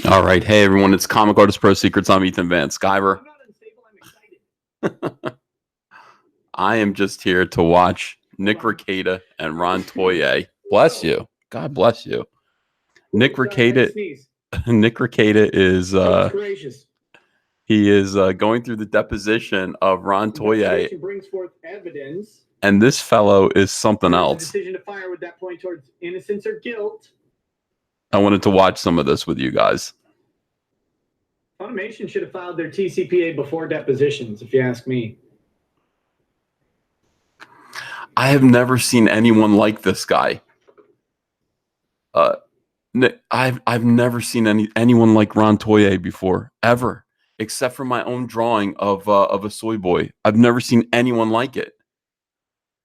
All right. Hey, everyone. It's Comic Artist Pro Secrets. I'm Ethan Van Skyver. I'm not unstable. I'm excited. I am just here to watch Nick REKEITA and Ron TOYE. Bless you. God bless you. Nick REKEITA. Nick REKEITA is gracious. he is going through the deposition of Ron TOYE, Brings forth evidence, and this fellow is something else. Decision to fire would that point towards innocence or guilt? I wanted to watch some of this with you guys. Funimation should have filed their TCPA before depositions, if you ask me. I have never seen anyone like this guy. I've never seen anyone like Ron TOYE before, ever, except for my own drawing of a soy boy. I've never seen anyone like it.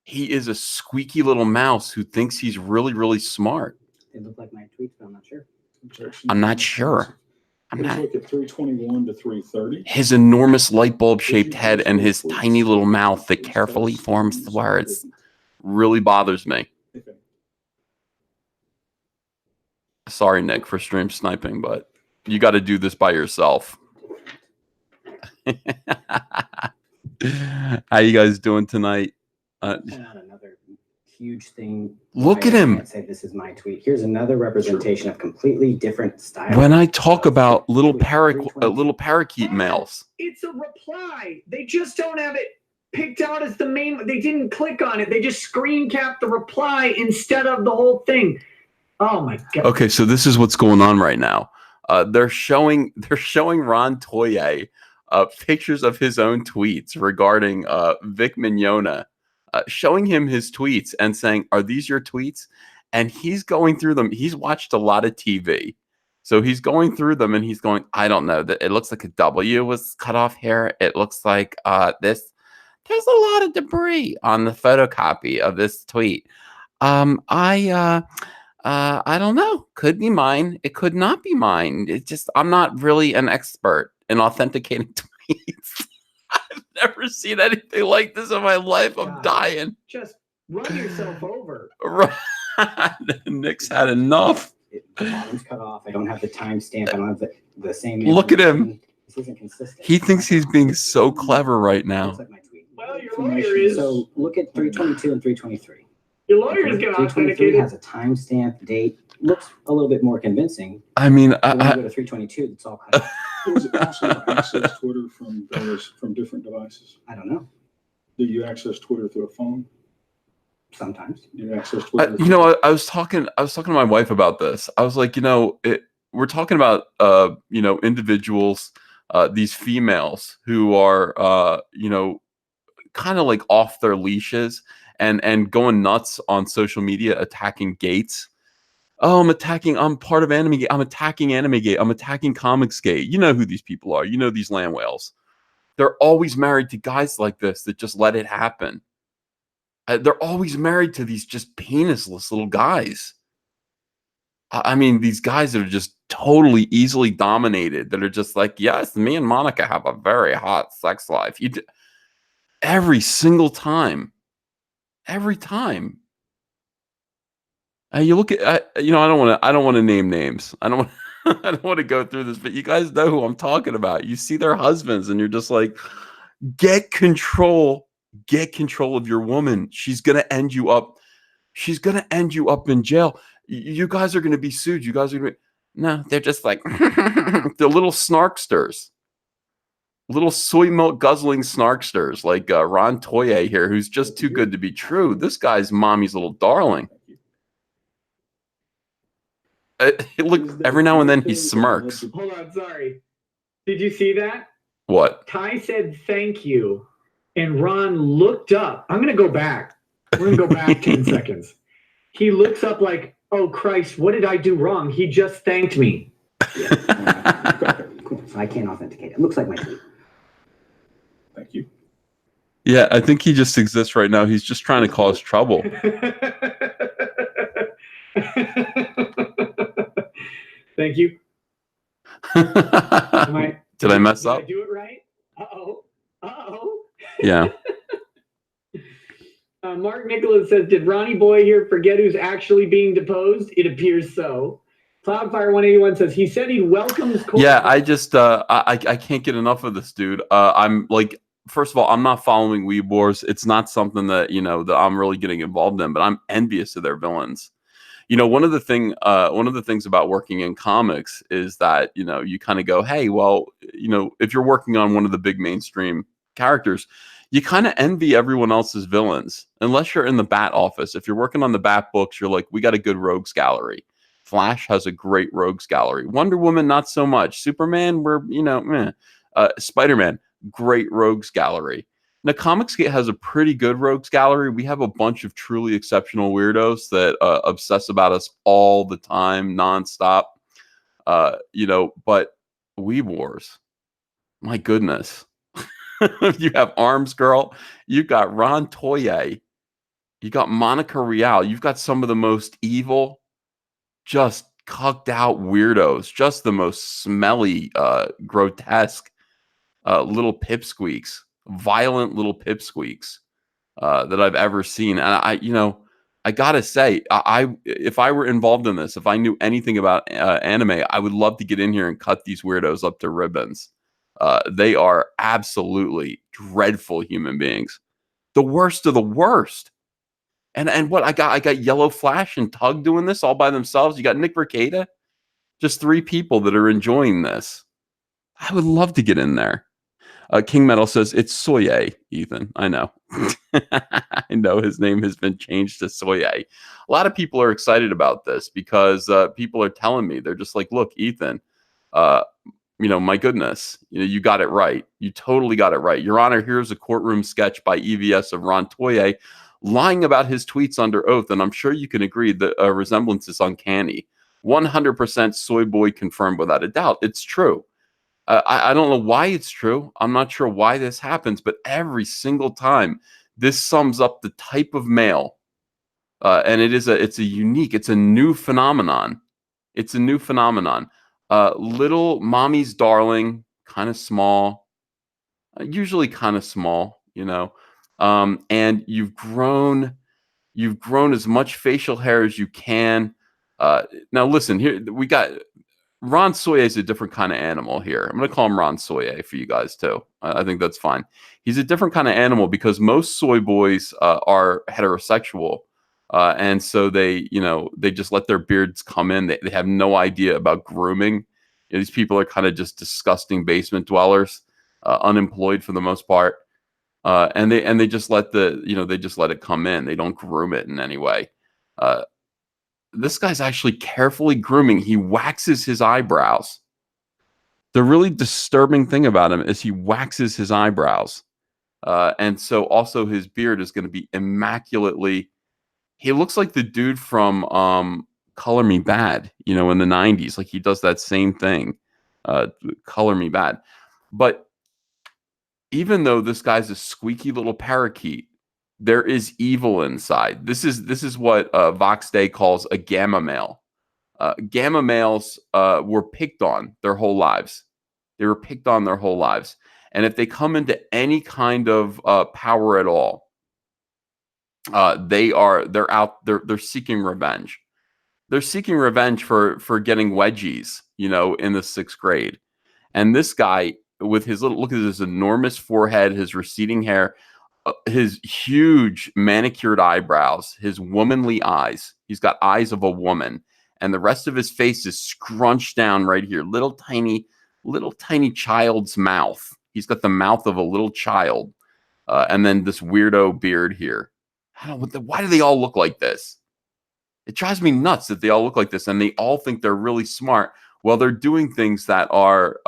He is a squeaky little mouse who thinks he's really, really smart. They look like my tweets, but I'm not sure. I'm not sure. I'm not. Look at 321 to 330. His enormous light bulb shaped head and his tiny little mouth that carefully forms the words really bothers me. Sorry, Nick, for stream sniping, but you got to do this by yourself. How you guys doing tonight? Another huge thing. Look at him. I say this is my tweet. Here's another representation of completely different style. When I talk about little parakeet males, it's a reply. They just don't have it picked out as the main. They didn't click on it. They just screen capped the reply instead of the whole thing. Oh my god. Okay, so this is what's going on right now. They're showing Ron TOYE pictures of his own tweets regarding Vic Mignogna, showing him his tweets and saying, "Are these your tweets?" And he's going through them. He's watched a lot of TV, so he's going through them and he's going, "I don't know. That it looks like a W was cut off here. It looks like this. There's a lot of debris on the photocopy of this tweet. I don't know. Could be mine. It could not be mine. It's just I'm not really an expert in authenticating tweets. I've never seen anything like this in my life. I'm dying. Just run yourself over. Nick's had enough. The bottom's cut off. I don't have the timestamp. I don't have the same. Look at him. This isn't consistent. He thinks he's being so clever right now. Looks like my tweet. Well, your lawyer is. So look at 322 and 323. Your lawyer is going to authenticate it. Has a timestamp, date. Looks a little bit more convincing. I mean, when you go to 322, it's all cut off. Was it possible to access Twitter from different devices? I don't know. Do you access Twitter through a phone? Sometimes. Do you access Twitter? I was talking to my wife about this. I was like, we're talking about individuals, these females who are kind of like off their leashes and going nuts on social media, attacking gates. Oh, I'm part of Anime Gate. I'm attacking Anime Gate. I'm attacking Comicsgate. You know who these people are. You know these land whales. They're always married to guys like this that just let it happen. They're always married to these just penisless little guys. I mean, these guys that are just totally easily dominated, that are just like, yes, me and Monica have a very hot sex life. Every single time. Every time. You look at, I don't want to name names. I don't want to go through this, but you guys know who I'm talking about. You see their husbands and you're just like, get control of your woman. She's going to end you up. She's going to end you up in jail. You guys are going to be sued. You guys are going to no, they're just like, they're little snarksters. Little soy milk guzzling snarksters like Ron TOYE here, who's just too good to be true. This guy's mommy's little darling. Look, every now and then he smirks. Hold on, sorry. Did you see that? What? Ty said thank you, and Ron looked up. I'm going to go back. We're going to go back 10 seconds. He looks up like, oh, Christ, what did I do wrong? He just thanked me. Yeah. Cool. So I can't authenticate it. It looks like my tweet. Thank you. Yeah, I think he just exists right now. He's just trying to cause trouble. Thank you. Did I mess up? Did I do it right? Uh-oh. Uh-oh. Yeah. Mark Nicholas says, did Ronnie Boy here forget who's actually being deposed? It appears so. Cloudfire181 says he said he welcomes. Yeah, I just I can't get enough of this dude. I'm like, first of all, I'm not following Weeb Wars. It's not something that that I'm really getting involved in, but I'm envious of their villains. One of the things about working in comics is that you kind of go, hey, well, if you're working on one of the big mainstream characters, you kind of envy everyone else's villains, unless you're in the Bat office. If you're working on the Bat books, you're like, we got a good rogues gallery. Flash has a great rogues gallery. Wonder Woman, not so much. Superman, we're meh. Spider-Man, great rogues gallery. Now, Comicsgate has a pretty good rogues gallery. We have a bunch of truly exceptional weirdos that obsess about us all the time, nonstop. But Weeb Wars, my goodness. You have Arms Girl. You've got Ron Toye. You got Monica Rial. You've got some of the most evil, just cucked out weirdos, just the most smelly, grotesque little pipsqueaks, violent little pipsqueaks that I've ever seen. And I gotta say, if I were involved in this, if I knew anything about anime, I would love to get in here and cut these weirdos up to ribbons. They are absolutely dreadful human beings, the worst of the worst. And what I got Yellow Flash and Tug doing this all by themselves. You got Nick REKEITA, just 3 people that are enjoying this. I would love to get in there. King Metal says it's Soye, Ethan. I know. I know his name has been changed to Soye. A lot of people are excited about this because people are telling me, they're just like, look, Ethan, my goodness, you got it right. You totally got it right. Your Honor, here's a courtroom sketch by EVS of Ron Toye lying about his tweets under oath, and I'm sure you can agree that a resemblance is uncanny. 100% Soy Boy confirmed without a doubt. It's true. I don't know why it's true. I'm not sure why this happens, but every single time, this sums up the type of male, and it's a new phenomenon. It's a new phenomenon. Little mommy's darling, kind of small, usually kind of small, and you've grown as much facial hair as you can. Now listen, here we got Ron Soye is a different kind of animal here. I'm going to call him Ron Soye for you guys too. I think that's fine. He's a different kind of animal because most soy boys are heterosexual. And so they just let their beards come in. They have no idea about grooming. These people are kind of just disgusting basement dwellers, unemployed for the most part. And they just let it come in. They don't groom it in any way. This guy's actually carefully grooming. He waxes his eyebrows. The really disturbing thing about him is he waxes his eyebrows. And so also his beard is going to be immaculately. He looks like the dude from Color Me Bad, in the 90s. Like he does that same thing, Color Me Bad. But even though this guy's a squeaky little parakeet, there is evil inside. This is what Vox Day calls a gamma male. Gamma males were picked on their whole lives. They were picked on their whole lives. And if they come into any kind of power at all, they're seeking revenge. They're seeking revenge for getting wedgies, in the 6th grade. And this guy, with his look at his enormous forehead, his receding hair, his huge manicured eyebrows, his womanly eyes. He's got eyes of a woman, and the rest of his face is scrunched down right here. Little tiny child's mouth. He's got the mouth of a little child, and then this weirdo beard here. Why do they all look like this? It drives me nuts that they all look like this, and they all think they're really smart. Well, they're doing things that are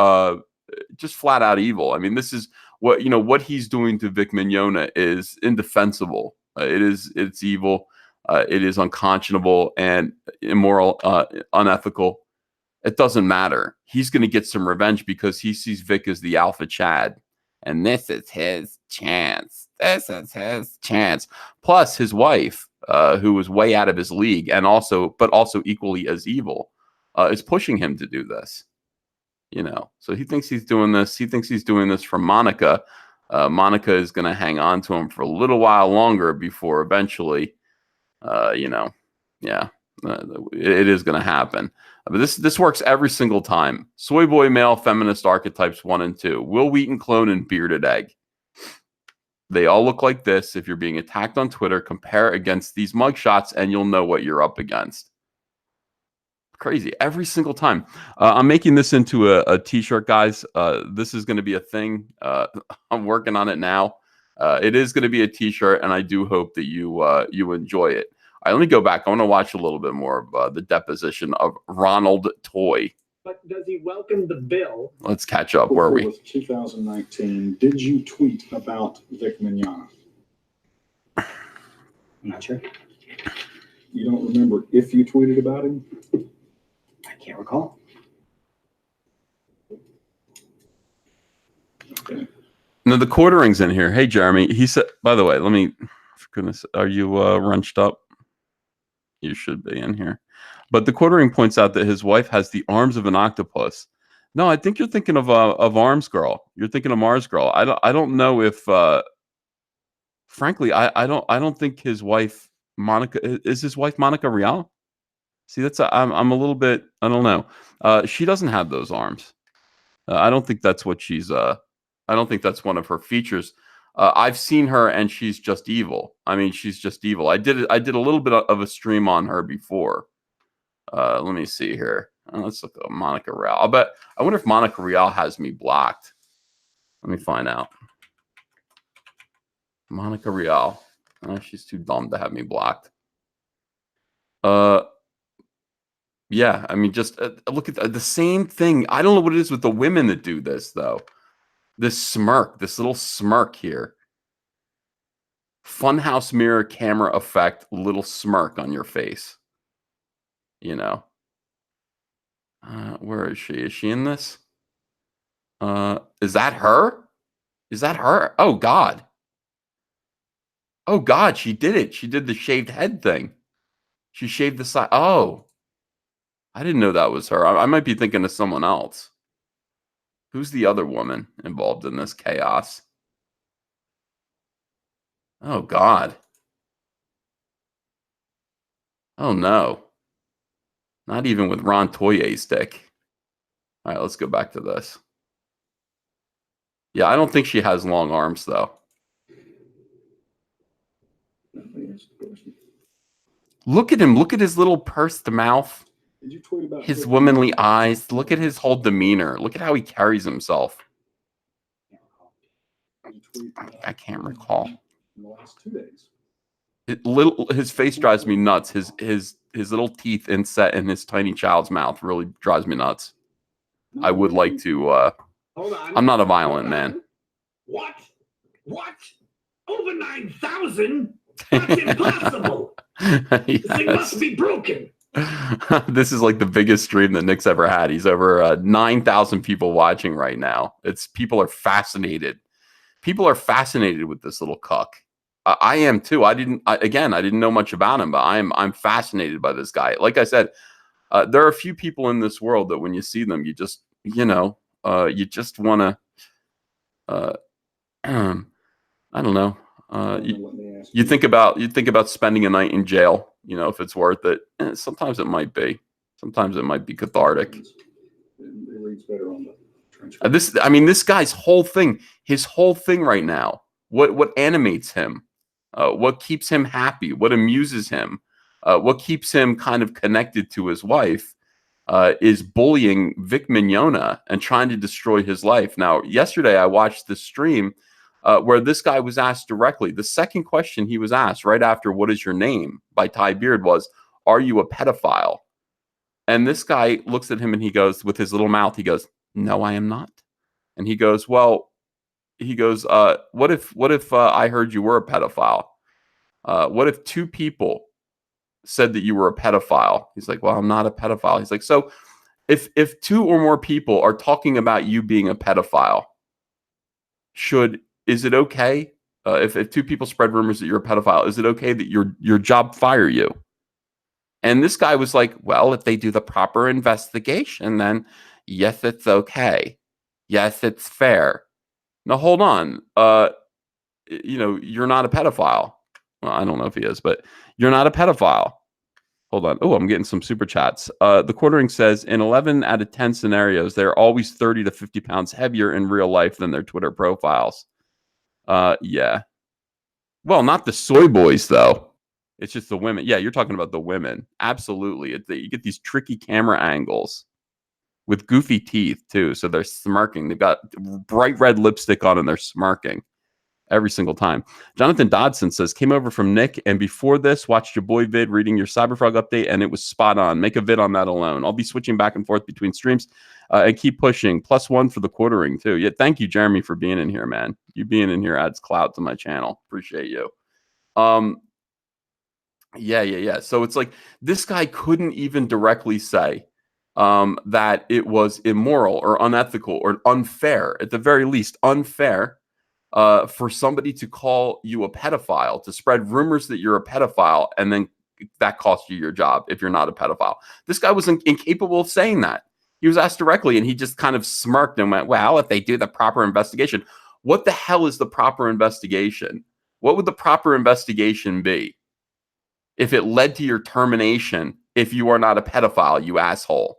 just flat out evil. I mean, this is what he's doing to Vic Mignogna is indefensible. It's evil. It is unconscionable and immoral, unethical. It doesn't matter. He's going to get some revenge because he sees Vic as the alpha Chad, and this is his chance. This is his chance. Plus, his wife, who was way out of his league, but also equally as evil, is pushing him to do this. So he thinks he's doing this. He thinks he's doing this for Monica. Monica is going to hang on to him for a little while longer before eventually, yeah. It is going to happen. But this works every single time. Soy boy male feminist archetypes 1 and 2. Will Wheaton clone and bearded egg. They all look like this. If you're being attacked on Twitter, compare against these mugshots and you'll know what you're up against. Crazy. Every single time. I'm making this into a t-shirt, guys. This is going to be a thing. I'm working on it now. It is going to be a t-shirt, and I do hope that you enjoy it. All right, let me go back. I want to watch a little bit more of the deposition of Ronald TOYE. But does he welcome the bill? Let's catch up. Where are we? 2019. Did you tweet about Vic Mignogna? I'm not sure. You don't remember if you tweeted about him? I can't recall. Okay. No, the quartering's in here. Hey, Jeremy. He said, by the way, let me, for goodness, are you wrenched up? You should be in here. But the quartering points out that his wife has the arms of an octopus. No, I think you're thinking of Arms Girl. You're thinking of Mars Girl. I don't know if frankly, I don't think his wife Monica is his wife Monica Real. See, that's I'm a little bit, I don't know. She doesn't have those arms. I don't think that's what she's I don't think that's one of her features. I've seen her and she's just evil. I mean, she's just evil. I did a little bit of a stream on her before. Let me see here. Let's look at Monica Real. I wonder if Monica Real has me blocked. Let me find out. Monica Real. She's too dumb to have me blocked. Yeah, I mean, just look at the same thing. I don't know what it is with the women that do this, though. This smirk, this little smirk here. Funhouse mirror camera effect, little smirk on your face. You know. Where is she? Is she in this? Is that her? Is that her? Oh, God. Oh, God, she did it. She did the shaved head thing. She shaved the side. Oh. I didn't know that was her. I might be thinking of someone else. Who's the other woman involved in this chaos? Oh, God. Oh, no. Not even with Ron TOYE's stick. All right, let's go back to this. Yeah, I don't think she has long arms, though. Look at him. Look at his little pursed mouth. Did you tweet about His womanly eyes. Look at his whole demeanor. Look at how he carries himself. I can't recall. In the last 2 days. His face drives me nuts. His little teeth inset in his tiny child's mouth really drives me nuts. I would like to. Hold on. I'm not a violent man. What? Over 9,000? That's impossible. This thing must be broken. This is like the biggest stream that Nick's ever had. He's over 9,000 people watching right now. People are fascinated. People are fascinated with this little cuck. I am too. I didn't know much about him, but I'm fascinated by this guy. Like I said, there are a few people in this world that when you see them, you just want to. I don't know. You think about spending a night in jail. You know, if it's worth it. Sometimes it might be. Sometimes it might be cathartic. It reads better on the transcript. This guy's whole thing, his whole thing right now. What animates him? What keeps him happy? What amuses him? What keeps him kind of connected to his wife? Is bullying Vic Mignogna and trying to destroy his life. Now, yesterday I watched this stream where this guy was asked directly. The second question he was asked right after "What is your name?" by Ty Beard was, "Are you a pedophile?" And this guy looks at him and he goes, with his little mouth, he goes, "No, I am not." And he goes, "Well," he goes, "What if I heard you were a pedophile? What if 2 people said that you were a pedophile?" He's like, "Well, I'm not a pedophile." He's like, "So if 2 or more people are talking about you being a pedophile, is it okay if 2 people spread rumors that you're a pedophile? Is it okay that your job fire you?" And this guy was like, "Well, if they do the proper investigation, then yes, it's okay. Yes, it's fair." Now, hold on. You're not a pedophile. Well, I don't know if he is, but you're not a pedophile. Hold on. Oh, I'm getting some super chats. The Quartering says, in 11 out of 10 scenarios, they're always 30 to 50 pounds heavier in real life than their Twitter profiles. Yeah. Well, not the soy boys, though. It's just the women. Yeah, you're talking about the women. Absolutely. You get these tricky camera angles with goofy teeth, too. So they're smirking. They've got bright red lipstick on and they're smirking every single time. Jonathan Dodson says, came over from Nick, and before this, watched your boy vid reading your Cyberfrog update, and it was spot on. Make a vid on that alone. I'll be switching back and forth between streams and keep pushing. +1 for the Quartering, too. Yeah, thank you, Jeremy, for being in here, man. You being in here adds clout to my channel. Appreciate you. Yeah. So it's like this guy couldn't even directly say that it was immoral or unethical or unfair, at the very least, unfair for somebody to call you a pedophile, to spread rumors that you're a pedophile, and then that costs you your job if you're not a pedophile. This guy was incapable of saying that. He was asked directly, and he just kind of smirked and went, well, if they do the proper investigation. What the hell is the proper investigation? What would the proper investigation be if it led to your termination if you are not a pedophile, you asshole?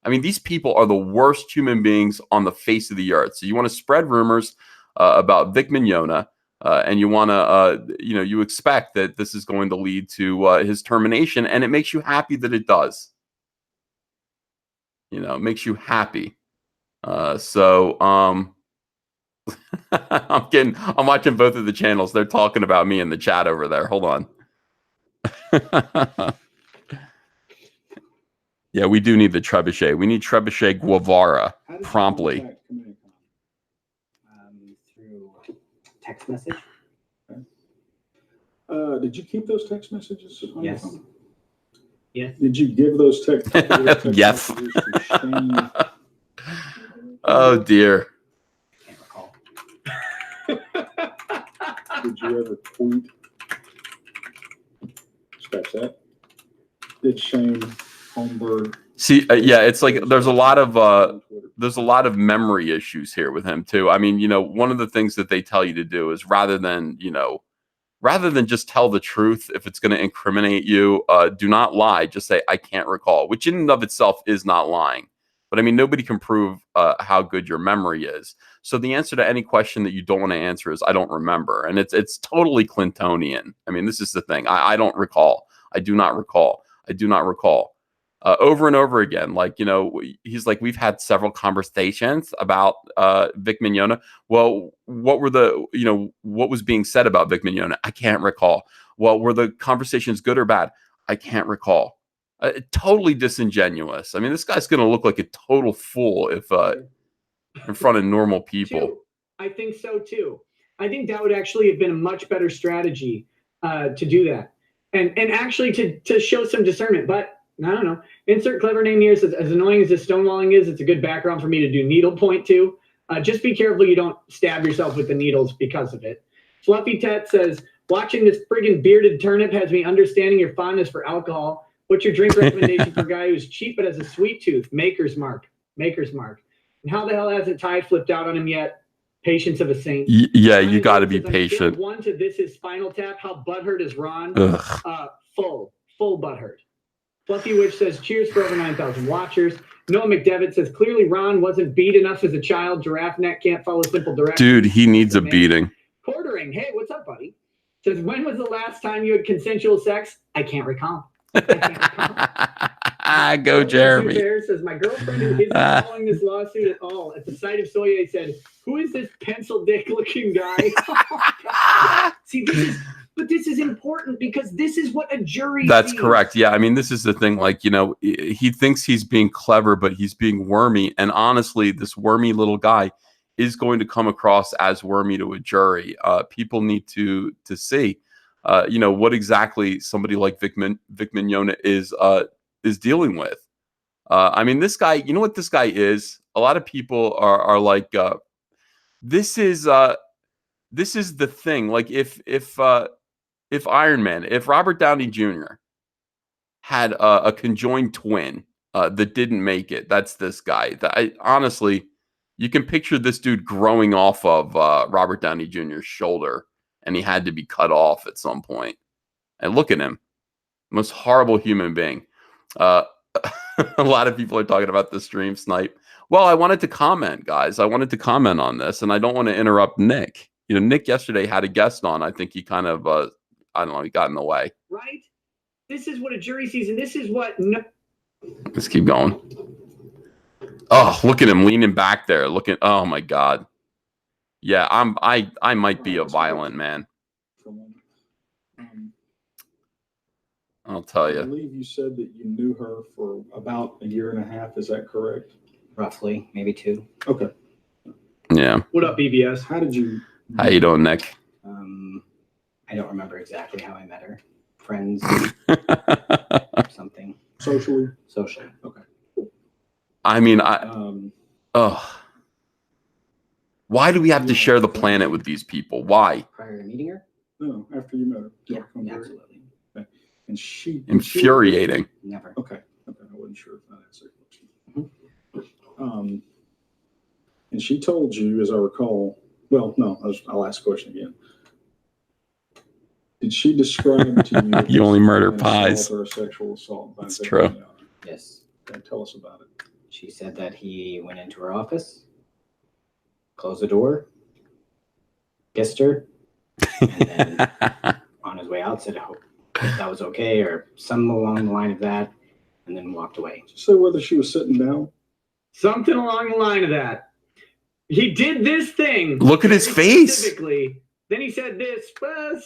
I mean, these people are the worst human beings on the face of the earth. So you want to spread rumors about Vic Mignogna, and you want to, you expect that this is going to lead to his termination, and it makes you happy that it does. It makes you happy. I'm watching both of the channels. They're talking about me in the chat over there. Hold on. Yeah, we do need the trebuchet. We need trebuchet Guevara promptly. Through text message. Okay. Did you keep those text messages on your phone? Yes. Did you give those text yes. messages to Shane? Oh, dear. Can't recall. Did you ever tweet? Scratch that. Did Shane Holmberg? See, yeah, it's like there's a lot of memory issues here with him too. I mean, one of the things that they tell you to do is rather than just tell the truth, if it's going to incriminate you, do not lie. Just say, I can't recall, which in and of itself is not lying. But I mean, nobody can prove how good your memory is. So the answer to any question that you don't want to answer is, I don't remember. And it's totally Clintonian. I mean, this is the thing. I don't recall. I do not recall. I do not recall. Over and over again, he's like, we've had several conversations about Vic Mignogna. Well, what was being said about Vic Mignogna? I can't recall. Well, were the conversations good or bad? I can't recall. Totally disingenuous. I mean, this guy's going to look like a total fool if in front of normal people. I think so too. I think that would actually have been a much better strategy to do that, and actually to show some discernment. But I don't know. Insert clever name here says, as annoying as this stonewalling is, it's a good background for me to do needle point to. Just be careful you don't stab yourself with the needles because of it. Fluffy Tet says, watching this friggin' bearded turnip has me understanding your fondness for alcohol. What's your drink recommendation for a guy who's cheap but has a sweet tooth? Maker's Mark. Maker's Mark. And how the hell hasn't Ty flipped out on him yet? Patience of a saint. Yeah, you got to be patient. One to this is Final Tap. How butthurt is Ron? Full butthurt. Fluffy Witch says, cheers for over 9,000 watchers. Noah McDevitt says, clearly Ron wasn't beat enough as a child. Giraffe neck can't follow simple directions. Dude, he needs a beating. Quartering. Hey, what's up, buddy? Says, when was the last time you had consensual sex? I can't recall. Go, Jeremy. Bear says, my girlfriend who isn't following this lawsuit at all. At the sight of TOYE said, who is this pencil dick looking guy? See, this is important because this is what a jury That's sees. correct. Yeah, I mean, this is the thing. He thinks he's being clever, but he's being wormy. And honestly, this wormy little guy is going to come across as wormy to a jury. People need to see, what exactly somebody like Vic Mignogna is dealing with. I mean, this guy, you know what this guy is? A lot of people are like, this is the thing. Like if Iron Man, if Robert Downey Jr. had a conjoined twin that didn't make it, that's this guy. Honestly, you can picture this dude growing off of Robert Downey Jr.'s shoulder, and he had to be cut off at some point. And look at him. Most horrible human being. A lot of people are talking about the stream snipe. Well, I wanted to comment, guys. I wanted to comment on this, and I don't want to interrupt Nick. You know, Nick yesterday had a guest on. I think he kind of, I don't know, he got in the way. Right? This is what a jury sees, and this is what... No Let's keep going. Oh, look at him leaning back there. Looking. Oh my God. Yeah, I might be a violent man. I'll tell I you. believe you said that you knew her for about a year and a half. Is that correct? Roughly, maybe 2. Okay. Yeah. What up, BBS? How did you? How you doing, Nick? I don't remember exactly how I met her. Friends, something. Socially? Socially. Okay. I mean, Um, why do we have to share the planet with these people? Why? Prior to meeting her? no, after you met her. Yeah, Okay. absolutely. Okay. And she... Infuriating. Never. Okay. Okay. I wasn't sure if that answered the question. And she told you, as I recall, well, no, I'll ask the question again. Did she describe to you... You only murder an pies. assault or a sexual assault? That's true. Yes. Okay, tell us about it. She said that he went into her office, closed the door, kissed her, and then on his way out said, I hope that was okay, or something along the line of that, and then walked away. Did you say whether she was sitting down? Something along the line of that. He did this thing. Look at his face. Specifically. Then he said this,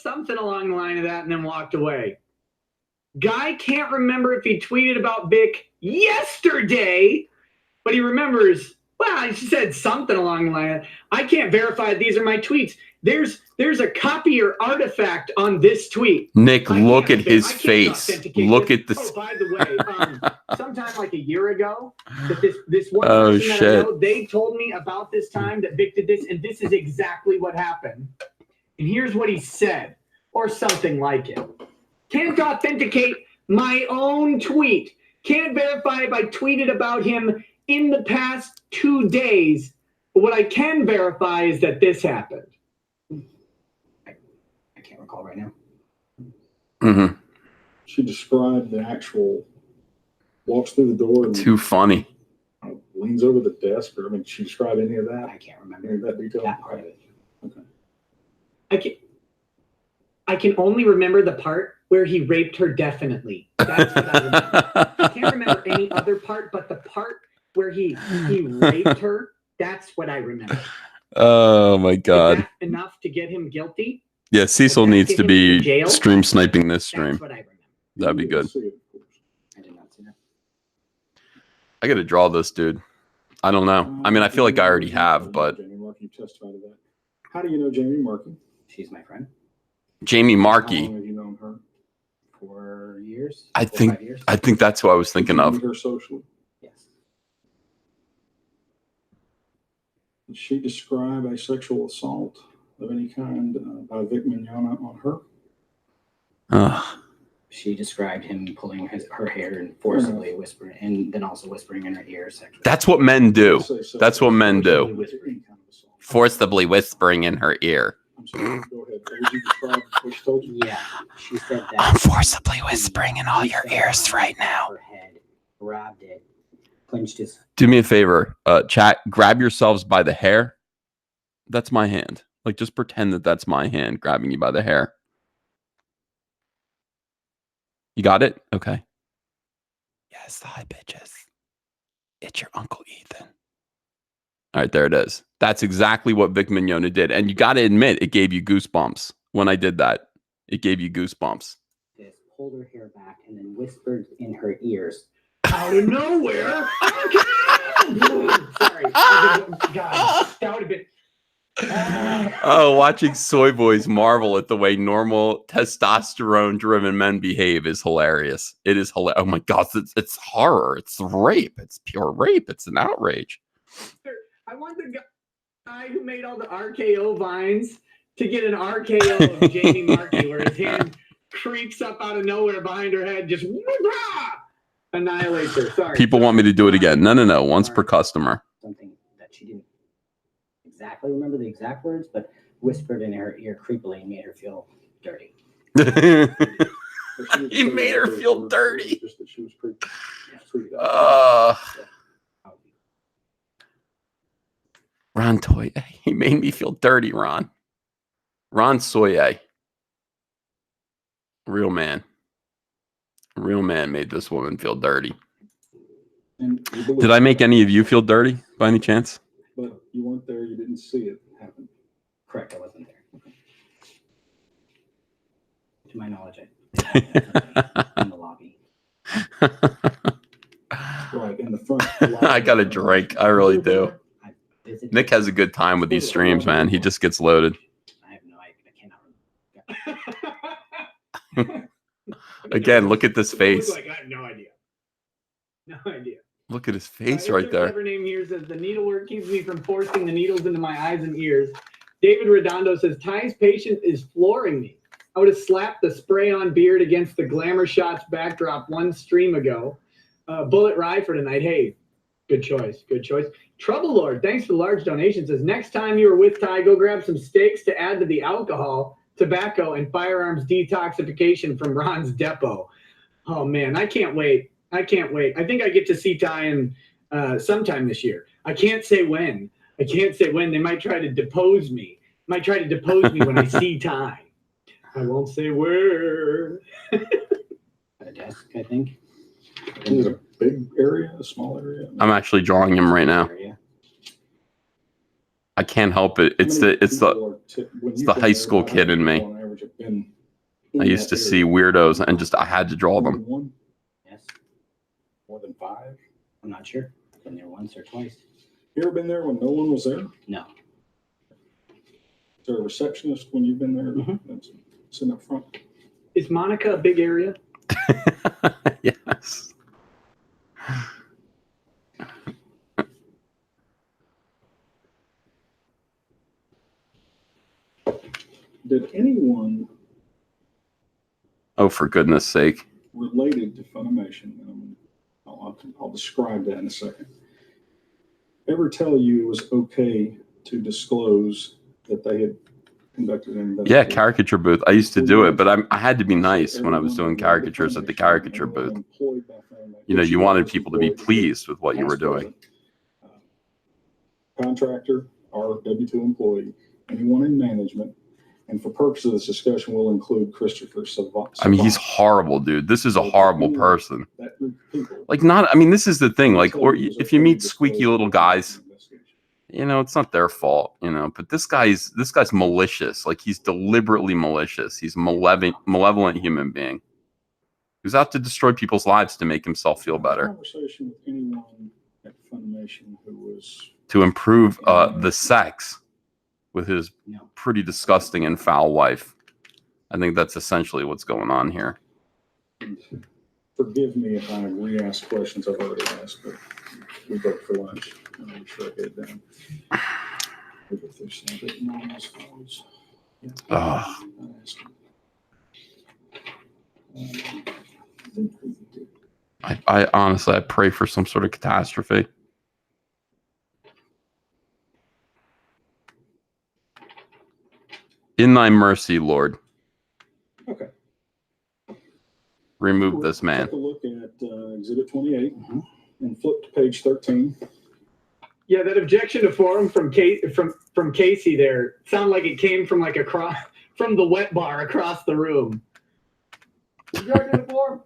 something along the line of that, and then walked away. Guy can't remember if he tweeted about Vic yesterday, but he remembers, well, she said something along the line of that. I can't verify these are my tweets. There's a copy or artifact on this tweet. Nick, look at his face. Look at this. this. Oh, by the way, sometime like a year ago, that this one Oh, person that I know, they told me about this time that Vic did this, and this is exactly what happened. And here's what he said, or something like it. Can't authenticate my own tweet. Can't verify if I tweeted about him in the past 2 days. But what I can verify is that this happened. I can't recall right now. Mm-hmm. She described the actual, walks through the door and Too funny. leans over the desk, or I mean, she described any of that? I can't Any remember of that detail? that part of it. Okay. I can only remember the part where he raped her, definitely. That's what I remember. I can't remember any other part, but the part where he raped her, that's what I remember. Oh my Is God. that enough to get him guilty? Yeah, Cecil Would that needs get to him be in jail? stream sniping this stream. That's what I remember. That'd be You didn't good. see it, of course. I did not see that. I gotta draw this dude. I don't know. I mean, I feel like I already have, but Jamie Markey testified to that. How do you know Jamie Markey? She's my friend. Jamie How Markey. long have you known her? 4 years. I 4 or think 5 years. I think that's who I was thinking Did you of. meet her socially? Yes. Did she describe a sexual assault of any kind by Vic Mignogna on her? Ugh. She described him pulling her hair and forcibly whispering, and then also whispering in her ear sexually. That's what men do. Say so. That's what men do. Any kind of assault. Forcibly whispering in her ear. I'm sorry, go ahead. What did you describe what she told you? Yeah, she said that. I'm forcibly whispering in all your ears right now. Her head, grabbed it, clenched his. Do me a favor, chat. Grab yourselves by the hair. That's my hand. Like, just pretend that that's my hand grabbing you by the hair. You got it? Okay. Yes, hi, bitches. It's your Uncle Ethan. All right, there it is. That's exactly what Vic Mignogna did. And you got to admit, it gave you goosebumps when I did that. It gave you goosebumps. This, pulled her hair back, and then whispered in her ears. Out of nowhere. Sorry. God, that would have been. Oh, watching soy boys marvel at the way normal testosterone-driven men behave is hilarious. It is hilarious. Oh my God, it's horror. It's rape. It's pure rape. It's an outrage. I want the guy who made all the RKO vines to get an RKO of Jamie Markey, where his hand creeps up out of nowhere behind her head, just annihilates her. Sorry. People want me to do it again. No. Once per customer. Something that she didn't exactly remember the exact words, but whispered in her ear creepily and made her feel dirty. He made her feel dirty. Just that she was pretty sweet. Ron Toye. He made me feel dirty, Ron. Ron Soye. Real man. Real man made this woman feel dirty. Did I make any of you feel dirty by any chance? But you weren't there. You didn't see it happen. Correct, I wasn't there. To my knowledge, I in the lobby. Right in the front. I got a drink. I really do. Nick has a good time with these streams, man. He just gets loaded. I have no idea. I cannot. Again, look at this face. Like, I have no idea. No idea. Look at his face right there. Clever name here says the needlework keeps me from forcing the needles into my eyes and ears. David Redondo says Ty's patient is flooring me. I would have slapped the spray-on beard against the glamour shots backdrop one stream ago. Bullet Rye for tonight. Hey, good choice. Good choice. Trouble Lord, thanks for the large donation. Says next time you are with Ty, go grab some steaks to add to the alcohol, tobacco, and firearms detoxification from Ron's depot. Oh man, I can't wait. I can't wait. I think I get to see Ty in sometime this year. I can't say when. I can't say when. They might try to depose me. Might try to depose me when I see Ty. I won't say where. At a desk, I think. Is it a big area, a small area? I'm actually drawing him right now. I can't help it. It's the high school kid in me. I used to see weirdos and just I had to draw them. Yes. More than 5? I'm not sure. I've been there once or twice. You ever been there when no one was there? No. Is there a receptionist when you've been there? That's sitting up front. Is Monica a big area? Yes. Did anyone Oh, for goodness sake. related to Funimation, and I'll describe that in a second, ever tell you it was okay to disclose that they had conducted an Yeah, investigation? caricature booth. I used to do it, but I had to be nice when I was doing caricatures at the caricature booth. You know, you wanted people to be pleased with what you were doing. Contractor or W-2 employee, anyone in management, and for purposes of this discussion, we'll include Christopher Savant. I mean, he's horrible, dude. This is a horrible person. That group of people, Like, not, I mean, this is the thing. Like, or if you meet squeaky little guys, you know, it's not their fault, you know, but this guy's malicious. Like, he's deliberately malicious. He's a malevolent human being. He was out to destroy people's lives to make himself feel better. Conversation with anyone at Funimation who was To improve the sex with his pretty disgusting and foul wife. I think that's essentially what's going on here. Forgive me if I re-ask questions I've already asked, but we broke for lunch. I'll make sure I get it down. We'll go through some of it in all those files. Yeah. I honestly, I pray for some sort of catastrophe. In thy mercy, Lord. Okay. Remove this man. Take a look at Exhibit 28 and flip to page 13. Yeah, that objection to form from Casey there sounded like it came from like from the wet bar across the room. Objection to form.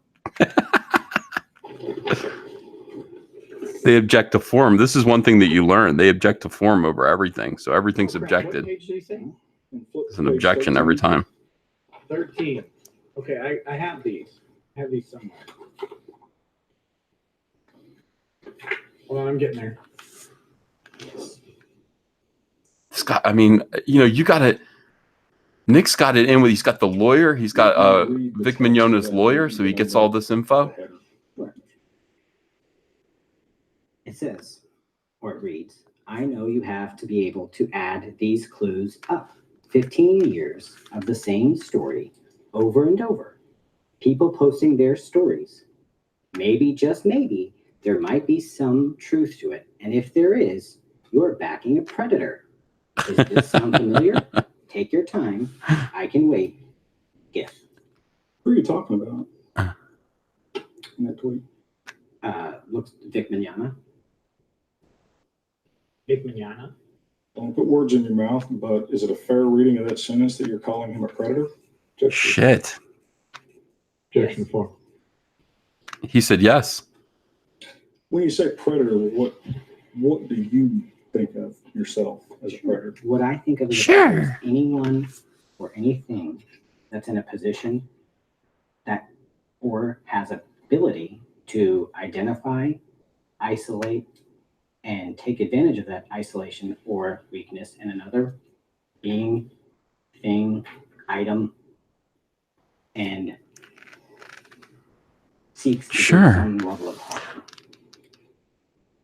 They object to form. This is one thing that you learn. They object to form over everything. So everything's objected. What page did you say? It's an objection every time. 13. Okay, I have these. I have these somewhere. Hold on, I'm getting there. Scott, I mean, you know, you got it. Nick's got it in with, he's got the lawyer. He's got Vic Mignogna's lawyer, so he gets all this info. It says, or it reads, I know you have to be able to add these clues up. 15 years of the same story over and over. People posting their stories. Maybe, just maybe, there might be some truth to it. And if there is, you're backing a predator. Does this sound familiar? Take your time. I can wait. GIF. Who are you talking about in that tweet? Looks Vic Mignogna. Vic Mignogna. Don't put words in your mouth, but is it a fair reading of that sentence that you're calling him a predator? Shit. Objection 4. He said yes. When you say predator, what do you think of yourself as a predator? What I think of as a predator is anyone or anything that's in a position that or has ability to identify, isolate, and take advantage of that isolation or weakness in another being, thing, item, and seeks to do some level of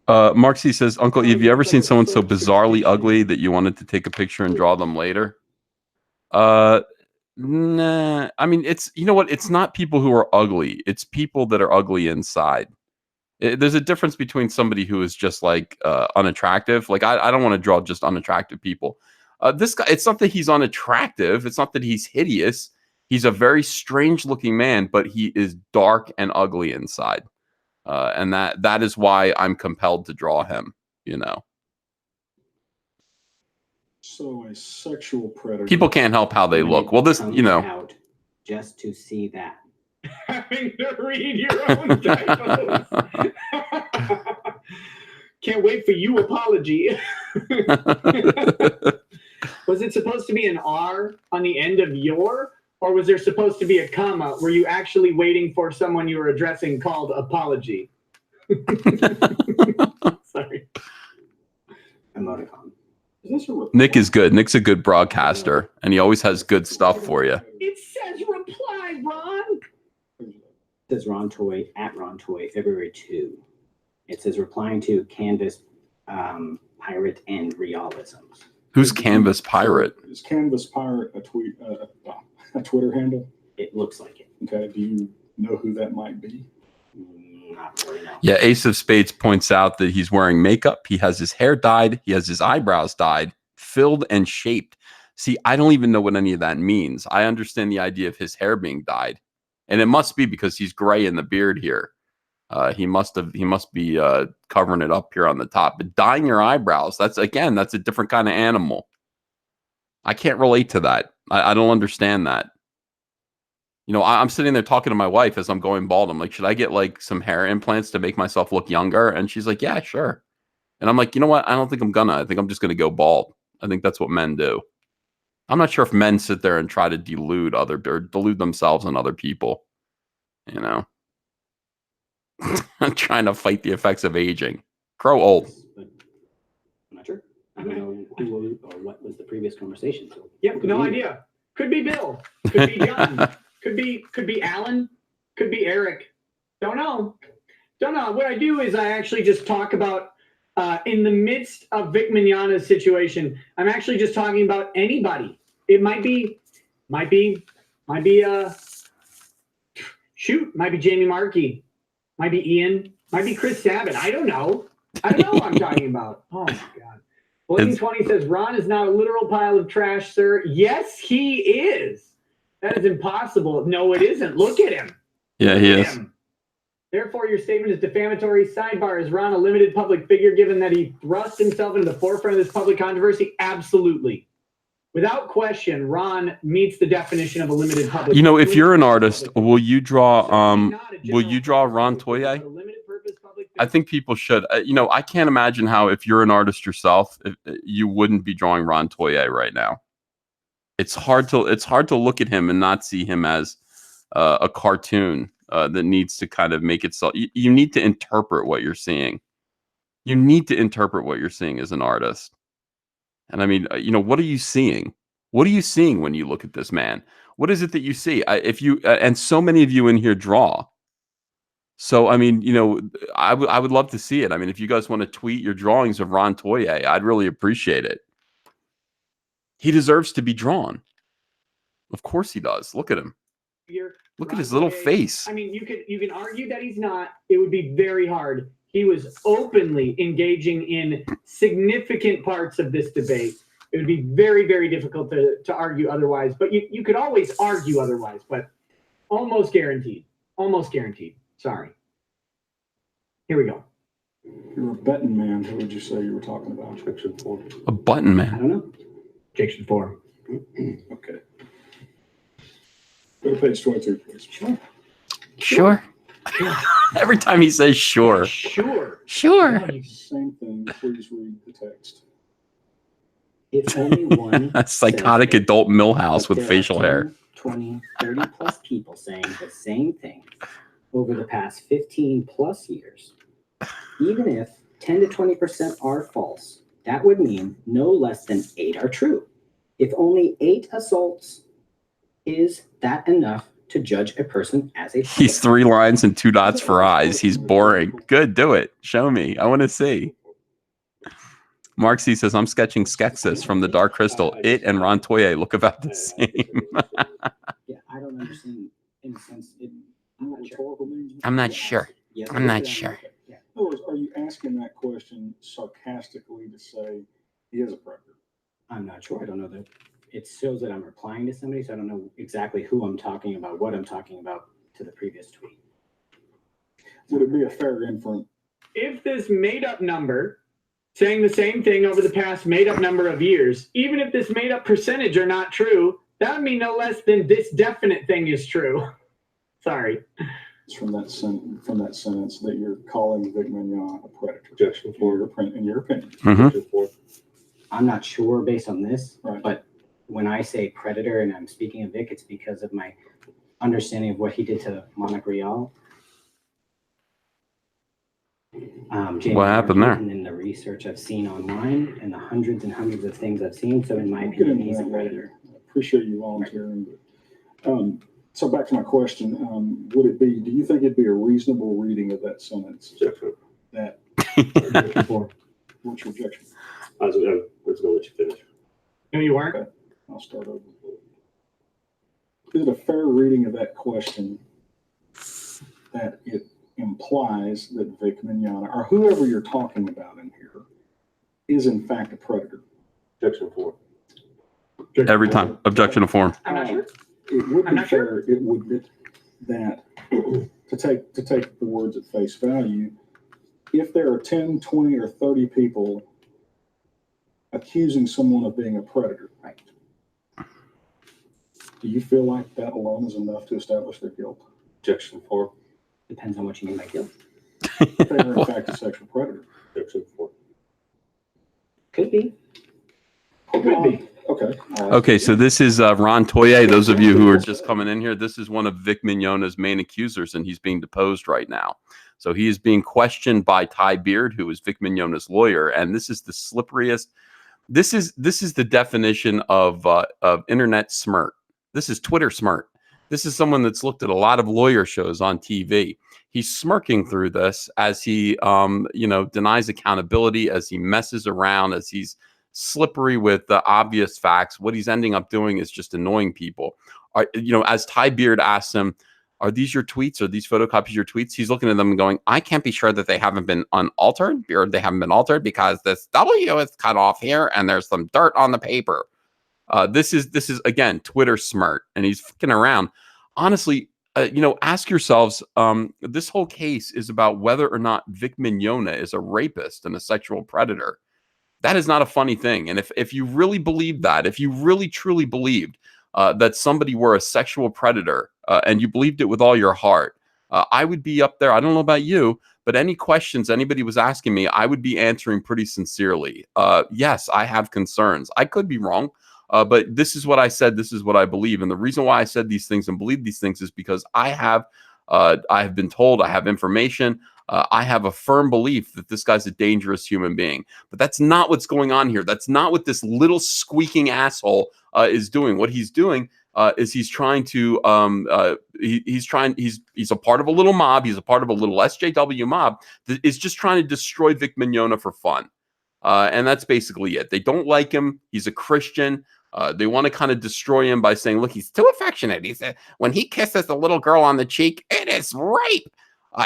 harm. Mark C says, Uncle E, have you ever seen someone so bizarrely ugly that you wanted to take a picture and draw them later? Nah. I mean, it's, you know what? It's not people who are ugly. It's people that are ugly inside. There's a difference between somebody who is just like unattractive. Like I don't want to draw just unattractive people. This guy, it's not that he's unattractive. It's not that he's hideous. He's a very strange looking man, but he is dark and ugly inside. And that is why I'm compelled to draw him, you know. So a sexual predator. People can't help how they look. Well, this, you know. Out just to see that. Having to read your own typos. Can't wait for you apology. Was it supposed to be an R on the end of your, or was there supposed to be a comma? Were you actually waiting for someone you were addressing called apology? Sorry. Emoticon. Nick is good. Nick's a good broadcaster, and he always has good stuff for you. It says reply, Ron. It says Ron Toy at Ron Toy, February 2. It says replying to Canvas Pirate and Realisms. Who's Canvas Pirate? Is Canvas Pirate a Twitter handle? It looks like it. Okay. Do you know who that might be? Not really, no. Yeah, Ace of Spades points out that he's wearing makeup. He has his hair dyed. He has his eyebrows dyed, filled and shaped. See, I don't even know what any of that means. I understand the idea of his hair being dyed. And it must be because he's gray in the beard here. He must be covering it up here on the top. But dyeing your eyebrows, that's a different kind of animal. I can't relate to that. I don't understand that. You know, I'm sitting there talking to my wife as I'm going bald. I'm like, should I get like some hair implants to make myself look younger? And she's like, yeah, sure. And I'm like, you know what? I don't think I'm gonna. I think I'm just gonna go bald. I think that's what men do. I'm not sure if men sit there and try to delude themselves and other people. You know, I'm trying to fight the effects of aging. Grow old. I'm not sure. I don't know who or what was the previous conversation. So Yep, no idea. Could be Bill. Could be John. Could be Alan. Could be Eric. Don't know. What I do is I actually just talk about in the midst of Vic Mignogna's situation. I'm actually just talking about anybody. It might be Jamie Markey, might be Ian, might be Chris Sabat. I don't know what I'm talking about. Oh my God. Bling 20 says Ron is not a literal pile of trash, sir. Yes, he is. That is impossible. No, it isn't. Look at him. Yeah, he is. Therefore, your statement is defamatory. Sidebar, is Ron a limited public figure given that he thrust himself into the forefront of this public controversy? Absolutely. Without question, Ron meets the definition of a limited public. You know, if you're an artist, will you draw Ron Toye? I think people should. You know, I can't imagine how, if you're an artist yourself, you wouldn't be drawing Ron Toye right now. It's hard to look at him and not see him as a cartoon that needs to kind of make itself. You need to interpret what you're seeing. You need to interpret what you're seeing as an artist. And I mean, you know, what are you seeing? What are you seeing when you look at this man? What is it that you see? If you and so many of you in here draw. So, I mean, you know, I would love to see it. I mean, if you guys want to tweet your drawings of Ron Toye, I'd really appreciate it. He deserves to be drawn. Of course he does. Look at him. Look at his little face. I mean, you can argue that he's not. It would be very hard. He was openly engaging in significant parts of this debate. It would be very, very difficult to argue otherwise. But you could always argue otherwise. But Almost guaranteed. Almost guaranteed. Sorry. Here we go. You're a betting man. Who would you say you were talking about? Objection 4. A button I man. don't know. Objection 4. Okay. Go to page 22, please. Sure. Every time he says sure. Sure. Sure. Same thing. Please read the text. If only one A psychotic says it, adult Millhouse but with there are facial 10, hair. 20, 30 plus people saying the same thing over the past 15 plus years. Even if 10 to 20% are false, that would mean no less than 8 are true. If only 8 assaults, is that enough to judge a person as a He's 3 lines and 2 dots for eyes. He's boring. Good, do it. Show me. I want to see. Mark C says, I'm sketching Skeksis from the Dark Crystal. It and Ron Toye look about the same. Yeah, I don't understand in a sense. I'm not sure. Rhetorical means? I'm not sure. Yes, I'm not yeah, sure. yeah. In other words, are you asking that question sarcastically to say he is a predator? I'm not sure. I don't know that it shows that I'm replying to somebody, so I don't know exactly who I'm talking about, what I'm talking about to the previous tweet. Would it be a fair inference? If this made-up number saying the same thing over the past made-up number of years, even if this made-up percentage are not true, that would mean no less than this definite thing is true. Sorry. It's from that sentence that you're calling Vic Mignon a predator. Objection 4. In your opinion. Mhm. Objection 4. I'm not sure based on this, Right. but when I say predator and I'm speaking of Vic, it's because of my understanding of what he did to Monica Rial. Jamie What happened there? And then the research I've seen online and the hundreds and hundreds of things I've seen. So in my We'll get opinion, into he's a that predator. later. I appreciate you volunteering. But, so back to my question, do you think it'd be a reasonable reading of that sentence? Objection. That, Objection 4. what's your objection? I was going to let you finish. No, you weren't? Okay, I'll start over. Is it a fair reading of that question that it implies that Vic Mignogna, or whoever you're talking about in here, is in fact a predator? Objection 4. Every time. Objection to form. I'm not sure. It would I'm be not sure. fair, it would be that to take the words at face value, if there are 10, 20, or 30 people accusing someone of being a predator, Right. do you feel like that alone is enough to establish their guilt? Objection 4. Depends on what you mean by guilt. If they are in fact a sexual predator. Objection 4. Could be. Could be. Okay. Okay, so this is Ron Toye. Those of you who are just coming in here, this is one of Vic Mignogna's main accusers, and he's being deposed right now. So he is being questioned by Ty Beard, who is Vic Mignogna's lawyer, and this is the slipperiest. This is the definition of internet smirk. This is Twitter smirk. This is someone that's looked at a lot of lawyer shows on TV. He's smirking through this as he, denies accountability, as he messes around, as he's slippery with the obvious facts. What he's ending up doing is just annoying people. As Ty Beard asks him, are these your tweets? Are these photocopies your tweets? He's looking at them and going, I can't be sure that they haven't been unaltered, or they haven't been altered because this W is cut off here and there's some dirt on the paper. This is again Twitter smirk, and he's fucking around. Honestly, ask yourselves, this whole case is about whether or not Vic Mignogna is a rapist and a sexual predator. That is not a funny thing. And if you really believe that, if you really truly believed that somebody were a sexual predator and you believed it with all your heart, I would be up there. I don't know about you, but any questions anybody was asking me, I would be answering pretty sincerely. Yes, I have concerns. I could be wrong, but this is what I said. This is what I believe. And the reason why I said these things and believe these things is because I have been told, I have information. I have a firm belief that this guy's a dangerous human being, but that's not what's going on here. That's not what this little squeaking asshole is doing. What he's doing is he's trying to he's a part of a little mob. He's a part of a little SJW mob that is just trying to destroy Vic Mignogna for fun. And that's basically it. They don't like him. He's a Christian. They want to kind of destroy him by saying, look, he's too affectionate. He said, when he kisses the little girl on the cheek, it is rape.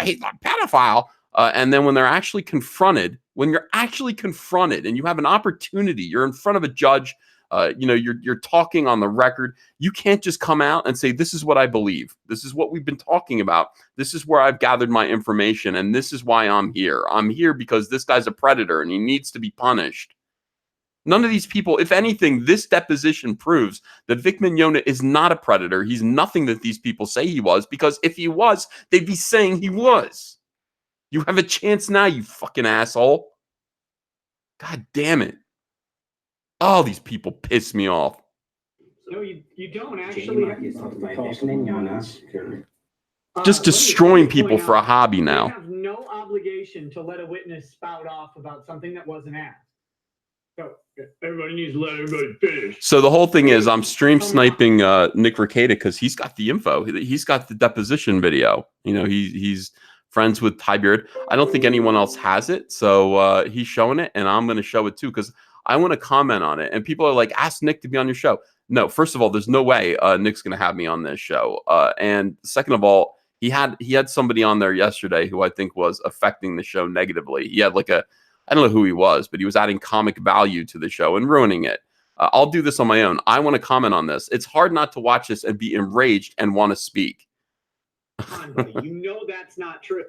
He's a pedophile. And then when they're actually confronted, when you're actually confronted and you have an opportunity, you're in front of a judge, You know, you're talking on the record. You can't just come out and say, this is what I believe. This is what we've been talking about. This is where I've gathered my information, and this is why I'm here. I'm here because this guy's a predator and he needs to be punished. None of these people, if anything, this deposition proves that Vic Mignogna is not a predator. He's nothing that these people say he was, because if he was, they'd be saying he was. You have a chance now, you fucking asshole. God damn it. Oh, these people piss me off. No, you don't Jamie actually. Marcus talked by Vic Mignogna. Just destroying people for a hobby now. You have no obligation to let a witness spout off about something that wasn't asked. So everybody needs to let everybody finish. So the whole thing is, I'm stream sniping Nick REKEITA because he's got the info. He's got the deposition video. You know, he's friends with Ty Beard. I don't think anyone else has it, so he's showing it, and I'm going to show it too because I want to comment on it. And people are like, ask Nick to be on your show. No, first of all, there's no way Nick's going to have me on this show. And second of all, he had somebody on there yesterday who I think was affecting the show negatively. He had like I don't know who he was, but he was adding comic value to the show and ruining it. I'll do this on my own. I want to comment on this. It's hard not to watch this and be enraged and want to speak. You know that's not true.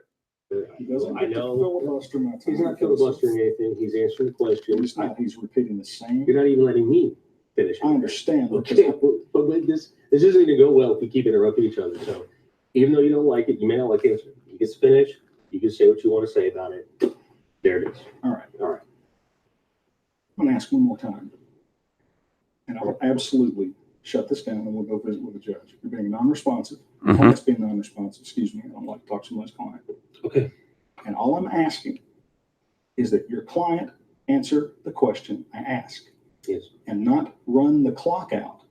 He doesn't I get to know. filibuster my time. He's not filibustering anything. He's answering the question. He's not. He's repeating the same. You're not even letting me finish. I understand. Okay, but this isn't going to go well if we keep interrupting each other. So even though you don't like it, you may not like the answer. You get to finish. You can say what you want to say about it. There it is. All right. All right. I'm going to ask one more time. And I'll absolutely shut this down and we'll go visit with the judge. You're being non-responsive. Client's being non-responsive. Excuse me. I don't like to talk so much client. Okay. And all I'm asking is that your client answer the question I ask. Yes. And not run the clock out.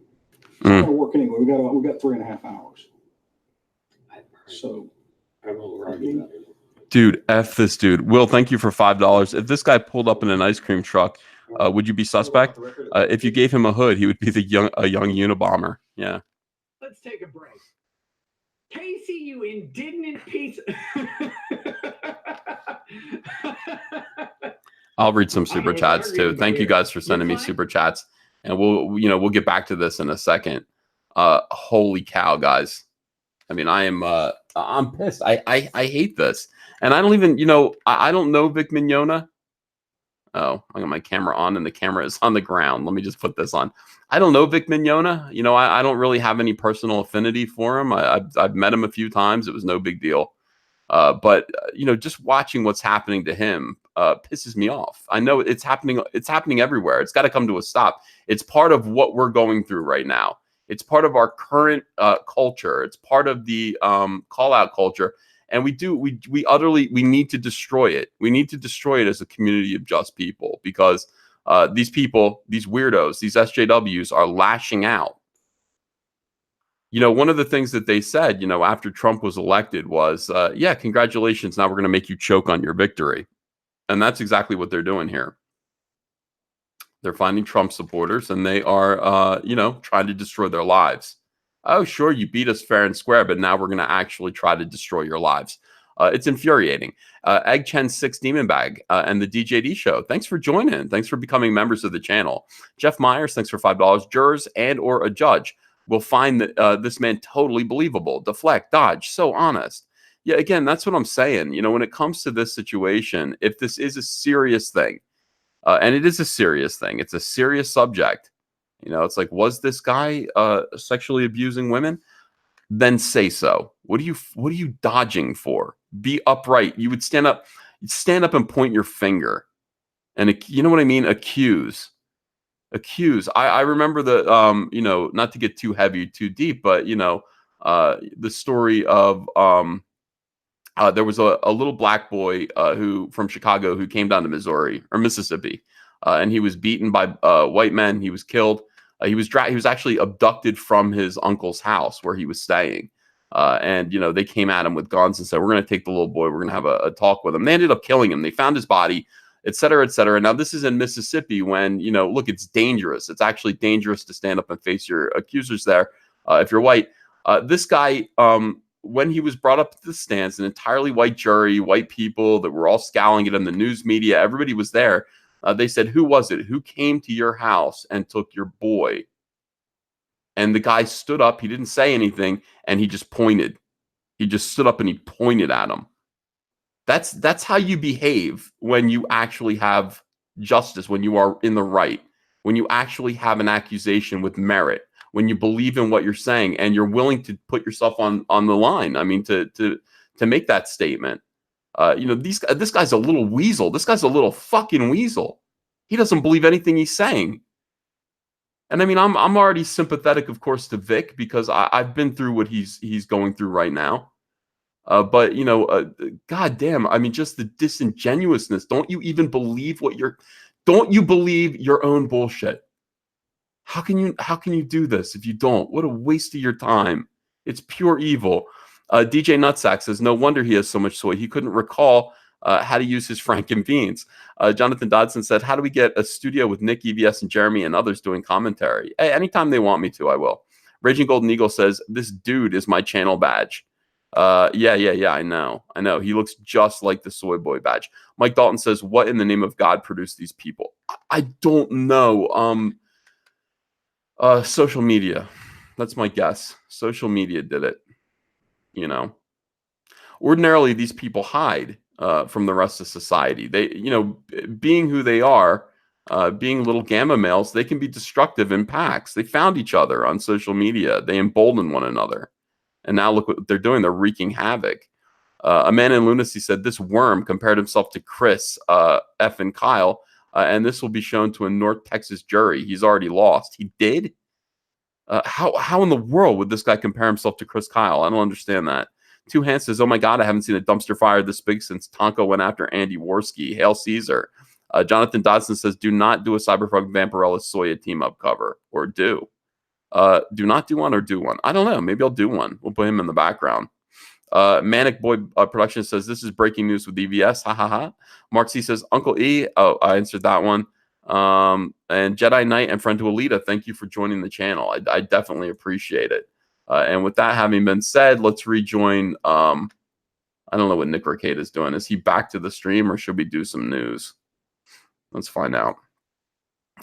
It's not going to work anyway. We got 3.5 hours. So I won't argue about it. Dude, F this dude. Will, thank you for $5. If this guy pulled up in an ice cream truck, would you be suspect? If you gave him a hood, he would be a young Unabomber. Yeah. Let's take a break. Casey, you indignant piece. I'll read some super chats too. Thank you guys for sending me super chats, and we'll get back to this in a second. Holy cow, guys! I mean, I'm pissed. I hate this, and I don't even I don't know Vic Mignogna. Oh, I got my camera on, and the camera is on the ground. Let me just put this on. I don't know Vic Mignogna. I don't really have any personal affinity for him. I've met him a few times. It was no big deal. But just watching what's happening to him pisses me off. I know it's happening. It's happening everywhere. It's got to come to a stop. It's part of what we're going through right now. It's part of our current culture. It's part of the call out culture. And we need to destroy it. We need to destroy it as a community of just people, because these people, these weirdos, these SJWs are lashing out. One of the things that they said, after Trump was elected was, yeah, congratulations. Now we're going to make you choke on your victory. And that's exactly what they're doing here. They're finding Trump supporters, and they are, trying to destroy their lives. Oh, sure, you beat us fair and square, but now we're going to actually try to destroy your lives. It's infuriating. Egg Chen 6 Demon Bag and the DJD Show. Thanks for joining. Thanks for becoming members of the channel. Jeff Myers, thanks for $5. Jurors and or a judge will find that this man totally believable. Deflect, dodge, so honest. Yeah, again, that's what I'm saying. When it comes to this situation, if this is a serious thing, and it is a serious thing, it's a serious subject. It's like, was this guy sexually abusing women? Then say so. What are you dodging for? Be upright. You would stand up and point your finger, and you know what I mean? Accuse. I remember the not to get too heavy, too deep, but the story of there was a little black boy who from Chicago who came down to Missouri or Mississippi, and he was beaten by white men. He was killed. He was actually abducted from his uncle's house where he was staying. And they came at him with guns and said, we're going to take the little boy. We're going to have a talk with him. They ended up killing him. They found his body, et cetera, et cetera. Now, this is in Mississippi when, look, it's dangerous. It's actually dangerous to stand up and face your accusers there if you're white. This guy, when he was brought up to the stands, an entirely white jury, white people that were all scowling at him, the news media, everybody was there. They said, who was it? Who came to your house and took your boy? And the guy stood up. He didn't say anything, and he just pointed. He just stood up and he pointed at him. That's how you behave when you actually have justice, when you are in the right, when you actually have an accusation with merit, when you believe in what you're saying and you're willing to put yourself on the line. I mean, to make that statement. You know, this guy's a little weasel. This guy's a little fucking weasel. He doesn't believe anything he's saying. And I mean, I'm already sympathetic, of course, to Vic because I've been through what he's going through right now. But you know, goddamn, I mean, just the disingenuousness. Don't you even believe don't you believe your own bullshit? How can you do this if you don't? What a waste of your time. It's pure evil. DJ Nutsack says, no wonder he has so much soy. He couldn't recall how to use his Franken beans. Jonathan Dodson said, how do we get a studio with Nick, EVS, and Jeremy and others doing commentary? Hey, anytime they want me to, I will. Raging Golden Eagle says, this dude is my channel badge. Yeah, I know. He looks just like the Soy Boy badge. Mike Dalton says, what in the name of God produced these people? I don't know. Social media. That's my guess. Social media did it. You know, ordinarily these people hide from the rest of society. They, you know, being who they are, being little gamma males, they can be destructive in packs. They found each other on social media. They embolden one another. And now look what they're doing. They're wreaking havoc. A man in lunacy said this worm compared himself to Chris, F, and Kyle, and this will be shown to a North Texas jury. He's already lost. He did? How in the world would this guy compare himself to Chris Kyle? I don't understand that. Two Hands says, oh my God, I haven't seen a dumpster fire this big since Tonko went after Andy Worski. Hail Caesar. Jonathan Dodson says, do not do a Cyberpunk Vampirella Soya team-up cover. Or do. Do not do one or do one. I don't know. Maybe I'll do one. We'll put him in the background. Manic Boy Production says, this is breaking news with EVS. Ha ha ha. Mark C says, Uncle E. Oh, I answered that one. And Jedi Knight and friend to Alita, thank you for joining the channel. I definitely appreciate it. And with that having been said, let's rejoin. I don't know what Nick REKEITA is doing. Is he back to the stream or should we do some news? Let's find out.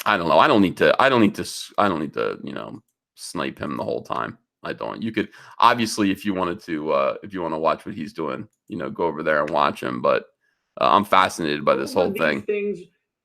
I don't know. I don't need to, you know, snipe him the whole time. I don't. You could obviously, if you wanted to, if you want to watch what he's doing, you know, go over there and watch him. But I'm fascinated by this whole thing. Things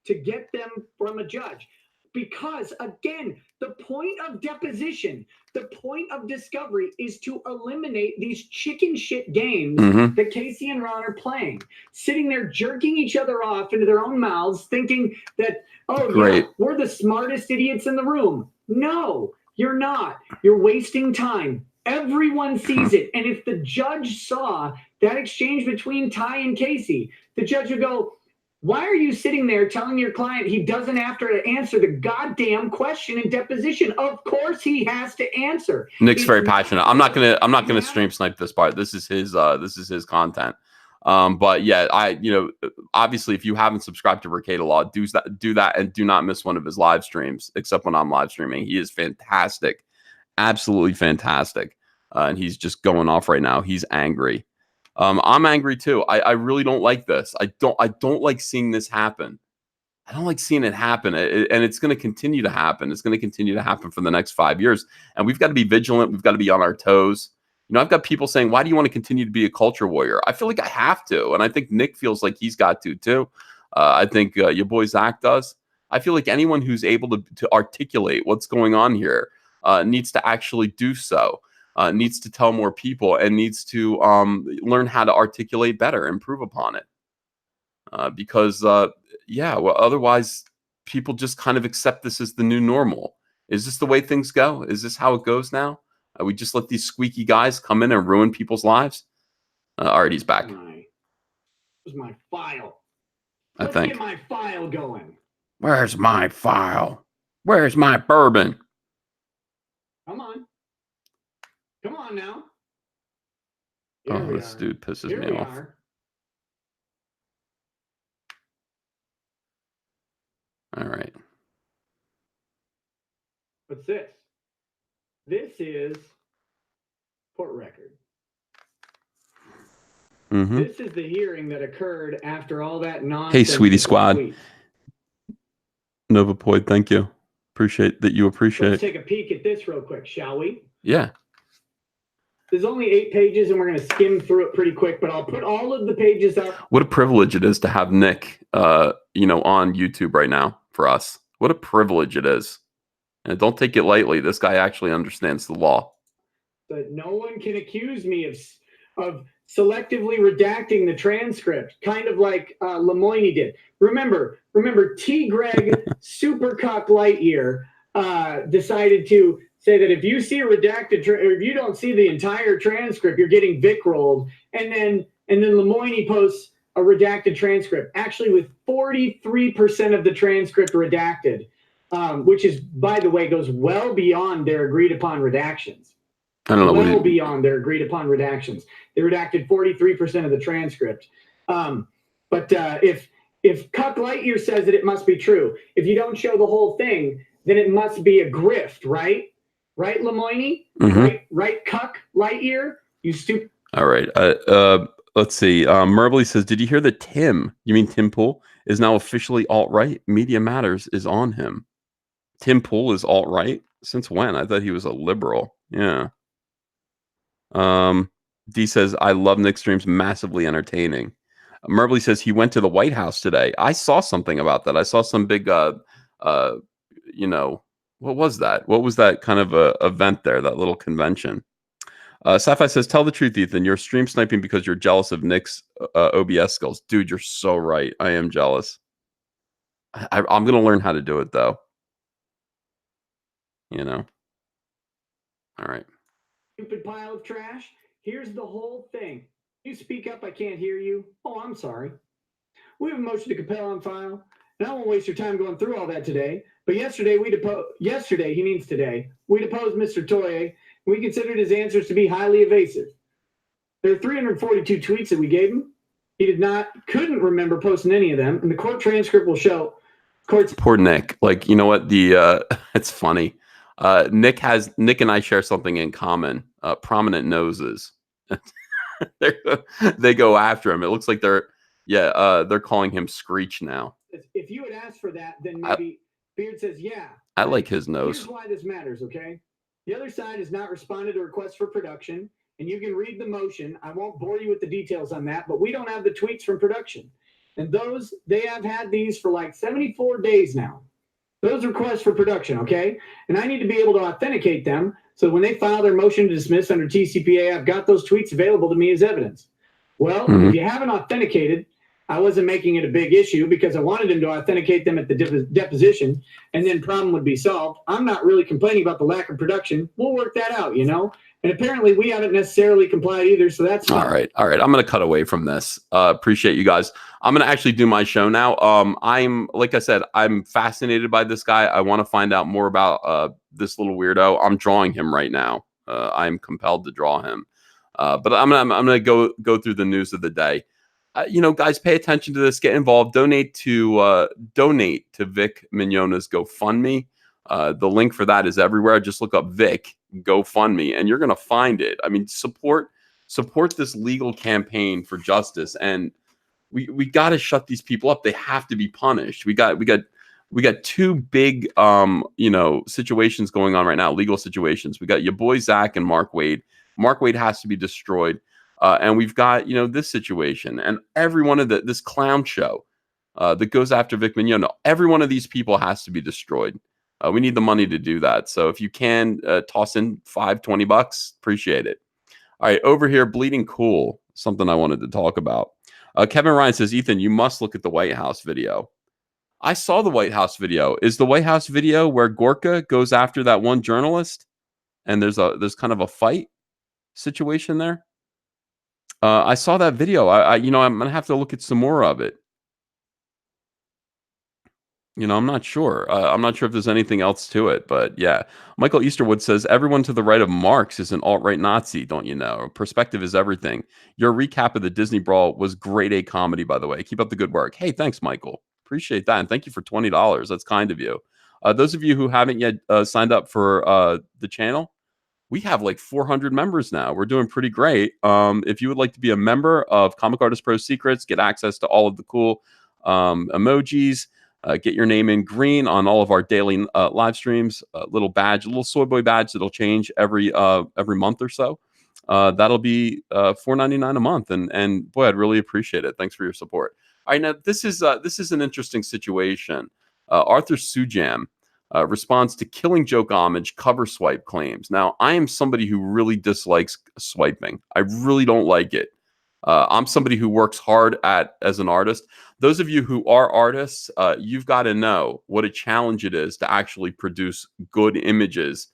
to get them from a judge, because again, the point of deposition, the point of discovery is to eliminate these chicken shit games that Casey and Ron are playing, sitting there jerking each other off into their own mouths, thinking that, oh, great, yeah, we're the smartest idiots in the room. No, you're not. You're wasting time. Everyone sees it. And if the judge saw that exchange between Ty and Casey, the judge would go, why are you sitting there telling your client he doesn't have to answer the goddamn question in deposition? Of course he has to answer. Nick's very passionate. I'm not gonna stream snipe this part. This is his content. But yeah, you know, obviously if you haven't subscribed to REKEITA Law, do that and do not miss one of his live streams, except when I'm live streaming. He is fantastic. Absolutely fantastic. And he's just going off right now. He's angry. I'm angry too. I really don't like this. I don't like seeing this happen. I don't like seeing it happen. And it's going to continue to happen. It's going to continue to happen for the next 5 years. And we've got to be vigilant. We've got to be on our toes. You know, I've got people saying, why do you want to continue to be a culture warrior? I feel like I have to. And I think Nick feels like he's got to too. I think your boy Zach does. I feel like anyone who's able to articulate what's going on here needs to actually do so. Needs to tell more people and needs to learn how to articulate better, improve upon it. Because, yeah, well, otherwise people just kind of accept this as the new normal. Is this the way things go? Is this how it goes now? We just let these squeaky guys come in and ruin people's lives? All right, he's back. Where's my file? Let's get my file going. Where's my file? Where's my bourbon? Come on. Come on now. Oh, this dude pisses me off. All right. What's this? This is court record. This is the hearing that occurred after all that nonsense. Hey, sweetie squad. Novapoid, thank you. Appreciate that you appreciate. Let's take a peek at this real quick, shall we? Yeah. There's only 8 pages, and we're going to skim through it pretty quick, but I'll put all of the pages up. What a privilege it is to have Nick, you know, on YouTube right now for us. What a privilege it is. And don't take it lightly. This guy actually understands the law. But no one can accuse me of selectively redacting the transcript, kind of like Lemoyne did. Remember, T. Greg Supercock Lightyear decided to say that if you see a redacted, or if you don't see the entire transcript, you're getting Vic rolled, and then Lemoyne posts a redacted transcript, actually with 43% of the transcript redacted, which is, by the way, goes well beyond their agreed upon redactions. I don't know. Well beyond their agreed upon redactions. They redacted 43% of the transcript. But if Cuck Lightyear says that it must be true, if you don't show the whole thing, then it must be a grift, right? Right, Lemoyne? Right, Cuck Lightyear? You stupid. All right. Let's see. Merbley says, did you hear that Tim, you mean Tim Pool, is now officially alt-right? Media Matters is on him. Tim Pool is alt-right? Since when? I thought he was a liberal. Yeah. D says, I love Nick streams, massively entertaining. Merbley says he went to the White House today. I saw something about that. I saw some big, you know, what was that? What was that kind of a event there, that little convention? Sapphire says, tell the truth, Ethan. You're stream sniping because you're jealous of Nick's OBS skills. Dude, you're so right. I am jealous. I'm going to learn how to do it, though. You know? All right. Stupid pile of trash. Here's the whole thing. You speak up, I can't hear you. Oh, I'm sorry. We have a motion to compel on file, and I won't waste your time going through all that today. But yesterday, he means today, we deposed Mr. TOYE. We considered his answers to be highly evasive. There are 342 tweets that we gave him. He couldn't remember posting any of them, and the court transcript will show. Poor Nick. Like, you know what? It's funny. Nick and I share something in common. Prominent noses. They go after him. It looks like they're calling him Screech now. If you had asked for that, then maybe Beard says, yeah. I like his nose. Here's why this matters, okay? The other side has not responded to requests for production, and you can read the motion. I won't bore you with the details on that, but we don't have the tweets from production. And they have had these for like 74 days now. Those requests for production, okay? And I need to be able to authenticate them, so when they file their motion to dismiss under TCPA, I've got those tweets available to me as evidence. Well, if you haven't authenticated, I wasn't making it a big issue because I wanted him to authenticate them at the deposition, and then problem would be solved. I'm not really complaining about the lack of production. We'll work that out, you know? And apparently we haven't necessarily complied either, so that's fine. All right. I'm going to cut away from this. Appreciate you guys. I'm going to actually do my show now. Like I said, I'm fascinated by this guy. I want to find out more about this little weirdo. I'm drawing him right now. I'm compelled to draw him. But I'm going to go through the news of the day. You know, guys, pay attention to this. Get involved. Donate to Vic Mignogna's GoFundMe. The link for that is everywhere. Just look up Vic GoFundMe, and you're gonna find it. I mean, support this legal campaign for justice, and we got to shut these people up. They have to be punished. We got two big you know, situations going on right now, legal situations. We got your boy Zach and Mark Wade. Mark Wade has to be destroyed. And we've got, you know, this situation, and every one of this clown show that goes after Vic Mignogna. Every one of these people has to be destroyed. We need the money to do that. So if you can toss in $20, appreciate it. All right, over here, Bleeding Cool, something I wanted to talk about. Kevin Ryan says, Ethan, you must look at the White House video. I saw the White House video. Is the White House video where Gorka goes after that one journalist, and there's kind of a fight situation there? I saw that video. You know, I'm gonna have to look at some more of it. You know, I'm not sure. I'm not sure if there's anything else to it, but yeah. Michael Easterwood says, everyone to the right of Marx is an alt-right Nazi, don't you know? Perspective is everything. Your recap of the Disney Brawl was grade A comedy, by the way. Keep up the good work. Hey, thanks, Michael. Appreciate that, and thank you for $20. That's kind of you. Those of you who haven't yet signed up for the channel, we have like 400 members now. We're doing pretty great. If you would like to be a member of Comic Artist Pro Secrets, get access to all of the cool emojis, Get your name in green on all of our daily live streams. Little badge, a little soy boy badge that'll change every month or so. That'll be $4.99 a month, and boy, I'd really appreciate it. Thanks for your support. All right, now this is an interesting situation. Arthur Sujam responds to Killing Joke homage cover swipe claims. Now, I am somebody who really dislikes swiping. I really don't like it. I'm somebody who works hard as an artist. Those of you who are artists, you've got to know what a challenge it is to actually produce good images.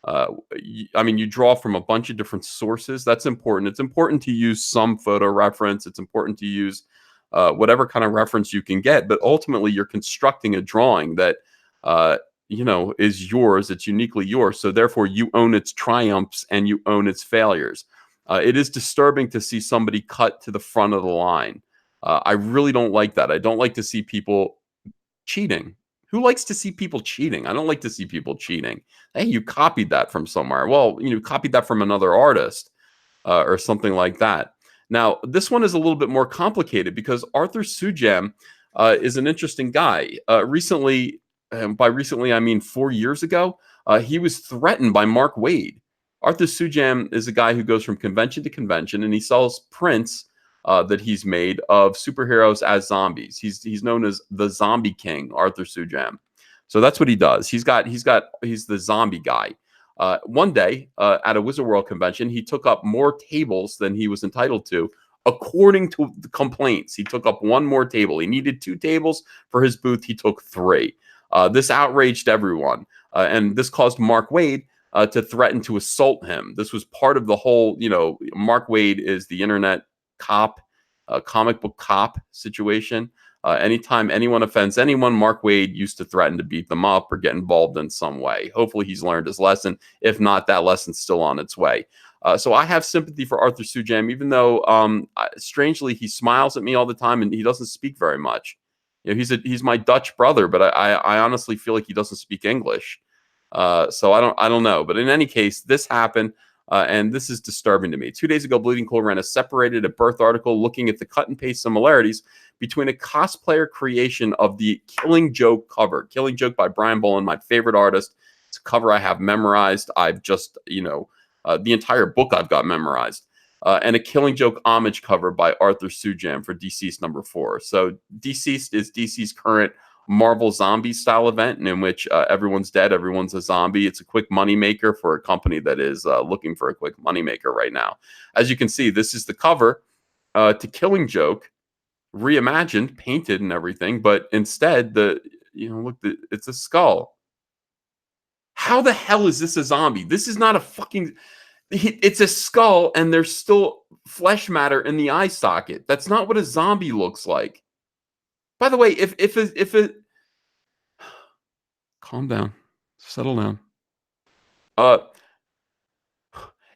I mean, you draw from a bunch of different sources. That's important. It's important to use some photo reference. It's important to use whatever kind of reference you can get. But ultimately, you're constructing a drawing that is yours. It's uniquely yours. So therefore, you own its triumphs and you own its failures. It is disturbing to see somebody cut to the front of the line. I really don't like that. I don't like to see people cheating. Who likes to see people cheating? I don't like to see people cheating. Hey, you copied that from somewhere. Well, copied that from another artist or something like that. Now, this one is a little bit more complicated because Arthur Sujam is an interesting guy. Recently, by recently, I mean 4 years ago, he was threatened by Mark Waid. Arthur Sujam is a guy who goes from convention to convention, and he sells prints that he's made of superheroes as zombies. He's known as the Zombie King, Arthur Sujam. So that's what he does. He's the zombie guy. One day at a Wizard World convention, he took up more tables than he was entitled to. According to the complaints, he took up one more table. He needed 2 tables for his booth. He took 3. This outraged everyone, and this caused Mark Waid to threaten to assault him. This was part of the whole, Mark Waid is the internet cop, comic book cop situation. Anytime anyone offends anyone, Mark Waid used to threaten to beat them up or get involved in some way. Hopefully he's learned his lesson. If not, that lesson's still on its way. So I have sympathy for Arthur Sujam, even though strangely he smiles at me all the time and he doesn't speak very much. He's my Dutch brother, but I honestly feel like he doesn't speak English. So I don't know. But in any case, this happened. And this is disturbing to me. 2 days ago, Bleeding Cool ran a separated at birth article looking at the cut and paste similarities between a cosplayer creation of the Killing Joke cover. Killing Joke by Brian Bolland, my favorite artist. It's a cover I have memorized. I've just, the entire book I've got memorized. And a Killing Joke homage cover by Arthur Sujam for Deceased #4. So Deceased is DC's current Marvel zombie style event in which everyone's dead, everyone's a zombie. It's a quick moneymaker for a company that is looking for a quick moneymaker right now. As you can see, this is the cover to Killing Joke, reimagined, painted and everything, but instead it's a skull. How the hell is this a zombie? This is not a fucking, it's a skull and there's still flesh matter in the eye socket. That's not what a zombie looks like. By the way, if calm down, settle down.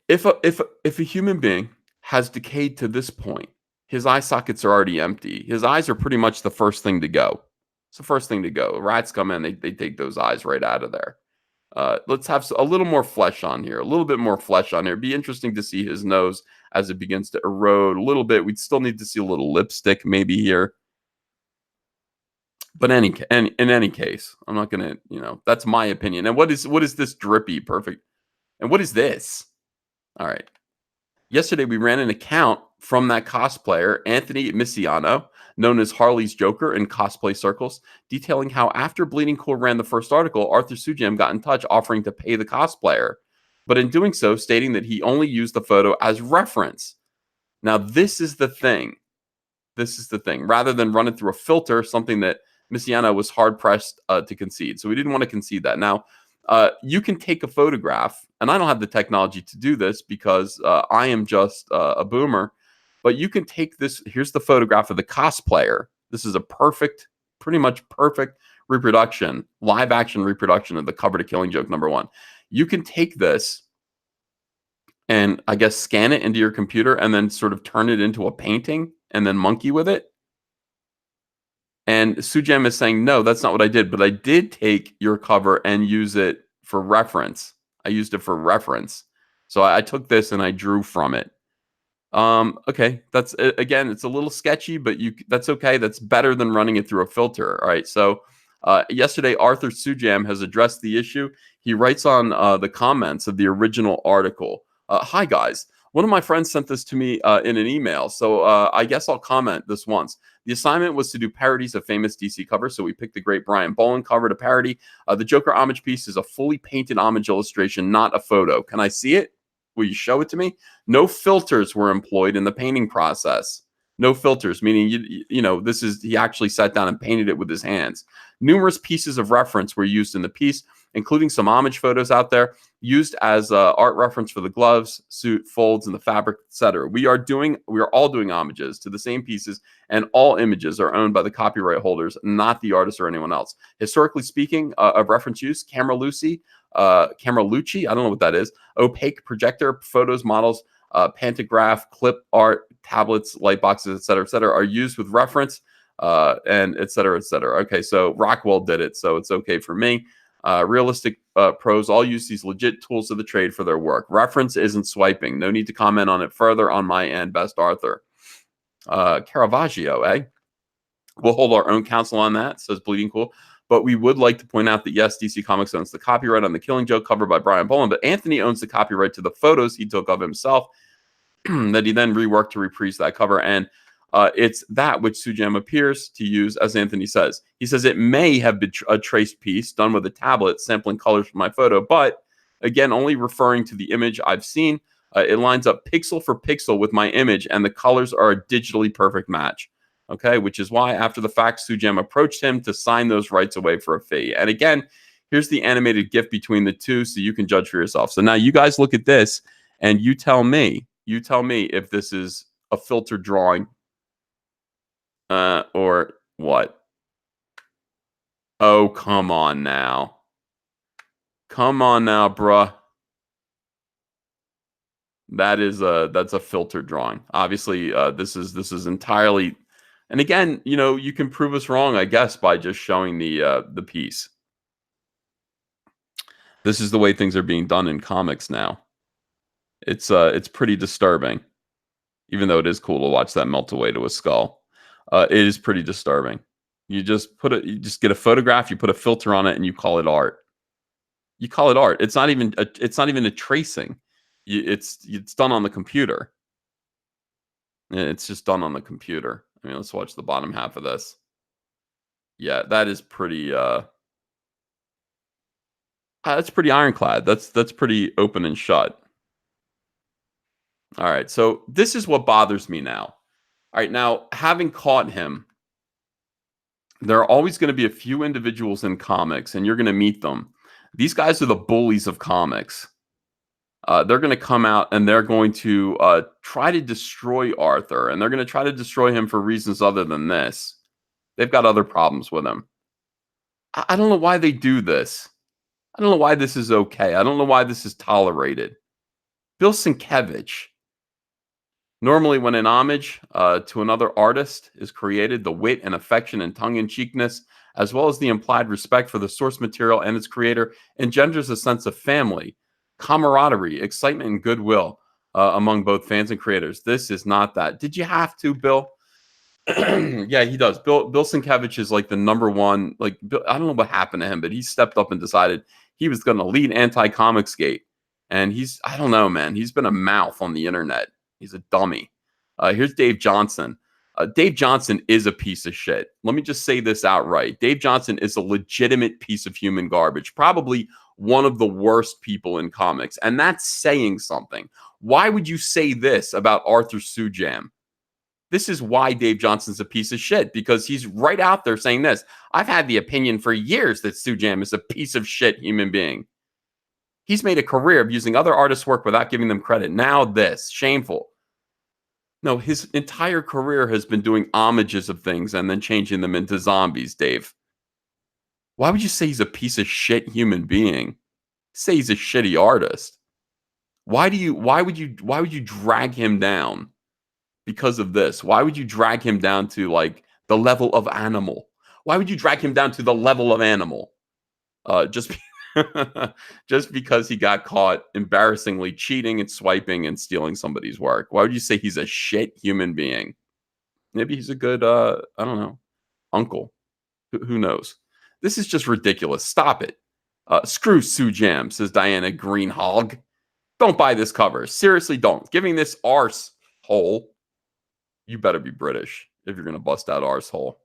If a human being has decayed to this point, his eye sockets are already empty. His eyes are pretty much the first thing to go. It's the first thing to go. Rats come in, they take those eyes right out of there. Let's have a little more flesh on here. A little bit more flesh on here. It'd be interesting to see his nose as it begins to erode a little bit. We'd still need to see a little lipstick maybe here. But in any case, I'm not going to, that's my opinion. And what is this drippy perfect? And what is this? All right. Yesterday, we ran an account from that cosplayer, Anthony Misiano, known as Harley's Joker in cosplay circles, detailing how after Bleeding Cool ran the first article, Arthur Sujam got in touch offering to pay the cosplayer, but in doing so, stating that he only used the photo as reference. Now, this is the thing. This is the thing. Rather than run it through a filter, something that Misiano was hard-pressed to concede. So we didn't want to concede that. Now, you can take a photograph, and I don't have the technology to do this because I am just a boomer, but you can take this. Here's the photograph of the cosplayer. This is a pretty much perfect reproduction, live-action reproduction of the cover to Killing Joke #1. You can take this and, I guess, scan it into your computer and then sort of turn it into a painting and then monkey with it. And Sujam is saying, no, that's not what I did. But I did take your cover and use it for reference. I used it for reference. So I took this and I drew from it. Okay, again, it's a little sketchy, but that's okay. That's better than running it through a filter. All right, so Yesterday, Arthur Sujam has addressed the issue. He writes on the comments of the original article. Hi, guys. One of my friends sent this to me in an email, so I guess I'll comment this once. The assignment was to do parodies of famous DC covers, so we picked the great Brian Boland cover to parody. The Joker homage piece is a fully painted homage illustration, not a photo. Can I see it? Will you show it to me? No filters were employed in the painting process. No filters, meaning, you know, this is, he actually sat down and painted it with his hands. Numerous pieces of reference were used in the piece, including some homage photos out there used as art reference for the gloves, suit, folds, and the fabric, etc. We are all doing homages to the same pieces, and all images are owned by the copyright holders, not the artist or anyone else. Historically speaking, of reference use, Camera Lucci, I don't know what that is, opaque projector, photos, models, pantograph, clip art, tablets, light boxes, etc., are used with reference, and etc., Okay, so Rockwell did it, so it's okay for me. Realistic pros all use these legit tools of the trade for their work. Reference isn't swiping. No need to comment on it further on my end. Best Arthur. Caravaggio, eh? We'll hold our own counsel on that, says Bleeding Cool. But we would like to point out that, yes, DC Comics owns the copyright on the Killing Joke cover by Brian Boland, but Anthony owns the copyright to the photos he took of himself that he then reworked to reprise that cover. And it's that which Sujam appears to use, as Anthony says. He says it may have been a traced piece done with a tablet sampling colors from my photo, but again, only referring to the image I've seen. It lines up pixel for pixel with my image, and the colors are a digitally perfect match. Okay, which is why after the fact, Sujam approached him to sign those rights away for a fee. And again, here's the animated GIF between the two, so you can judge for yourself. So now you guys look at this, and you tell me if this is a filtered drawing or what. Oh, come on now. Come on now, bruh. That's a filtered drawing. Obviously, this is entirely. And again, you know, you can prove us wrong, I guess, by just showing the piece. This is the way things are being done in comics now. It's pretty disturbing, even though it is cool to watch that melt away to a skull. It is pretty disturbing. You just get a photograph, you put a filter on it, and you call it art. You call it art. It's not even a tracing. It's done on the computer. It's just done on the computer. I mean, let's watch the bottom half of this. Yeah, that is pretty. That's pretty ironclad. That's pretty open and shut. All right, so this is what bothers me now. All right, now having caught him, there are always going to be a few individuals in comics, and you're going to meet them. These guys are the bullies of comics. They're going to come out and they're going to try to destroy Arthur, and they're going to try to destroy him for reasons other than this. They've got other problems with him. I don't know why they do this. I don't know why this is okay. I don't know why this is tolerated. Bill Sienkiewicz. Normally, when an homage to another artist is created, the wit and affection and tongue-in-cheekness, as well as the implied respect for the source material and its creator, engenders a sense of family, camaraderie, excitement, and goodwill among both fans and creators. This is not that. Did you have to, Bill? Yeah, he does. Bill Sienkiewicz is like the number one. Like, I don't know what happened to him, but he stepped up and decided he was going to lead anti-Comicsgate. And I don't know, man. He's been a mouth on the internet. He's a dummy. Here's Dave Johnson. Dave Johnson is a piece of shit. Let me just say this outright. Dave Johnson is a legitimate piece of human garbage. Probably one of the worst people in comics. And that's saying something. Why would you say this about Arthur Sujam? This is why Dave Johnson's a piece of shit, because he's right out there saying this. I've had the opinion for years that Sujam is a piece of shit human being. He's made a career of using other artists' work without giving them credit. Now this. Shameful. No, his entire career has been doing homages of things and then changing them into zombies, Dave. Why would you say he's a piece of shit human being? Say he's a shitty artist. Why would you drag him down because of this? Why would you drag him down to like the level of animal? Why would you drag him down to the level of animal? Just because he got caught embarrassingly cheating and swiping and stealing somebody's work. Why would you say he's a shit human being? Maybe he's a good, I don't know, uncle. Who knows? This is just ridiculous. Stop it. Screw Sue Jam, says Diana Green Hog. Don't buy this cover. Seriously, don't. Giving this arse hole. You better be British if you're going to bust out arse hole.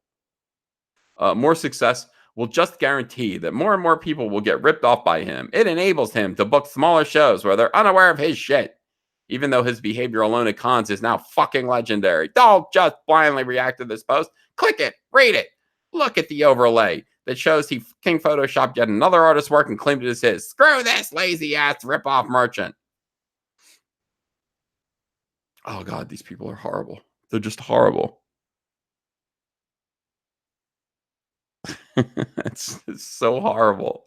More success will just guarantee that more and more people will get ripped off by him. It enables him to book smaller shows where they're unaware of his shit. Even though his behavior alone at cons is now fucking legendary. Don't just blindly react to this post. Click it. Read it. Look at the overlay that shows he King photoshopped yet another artist's work and claimed it as his. Screw this lazy-ass rip-off merchant. Oh, God, these people are horrible. They're just horrible. it's so horrible.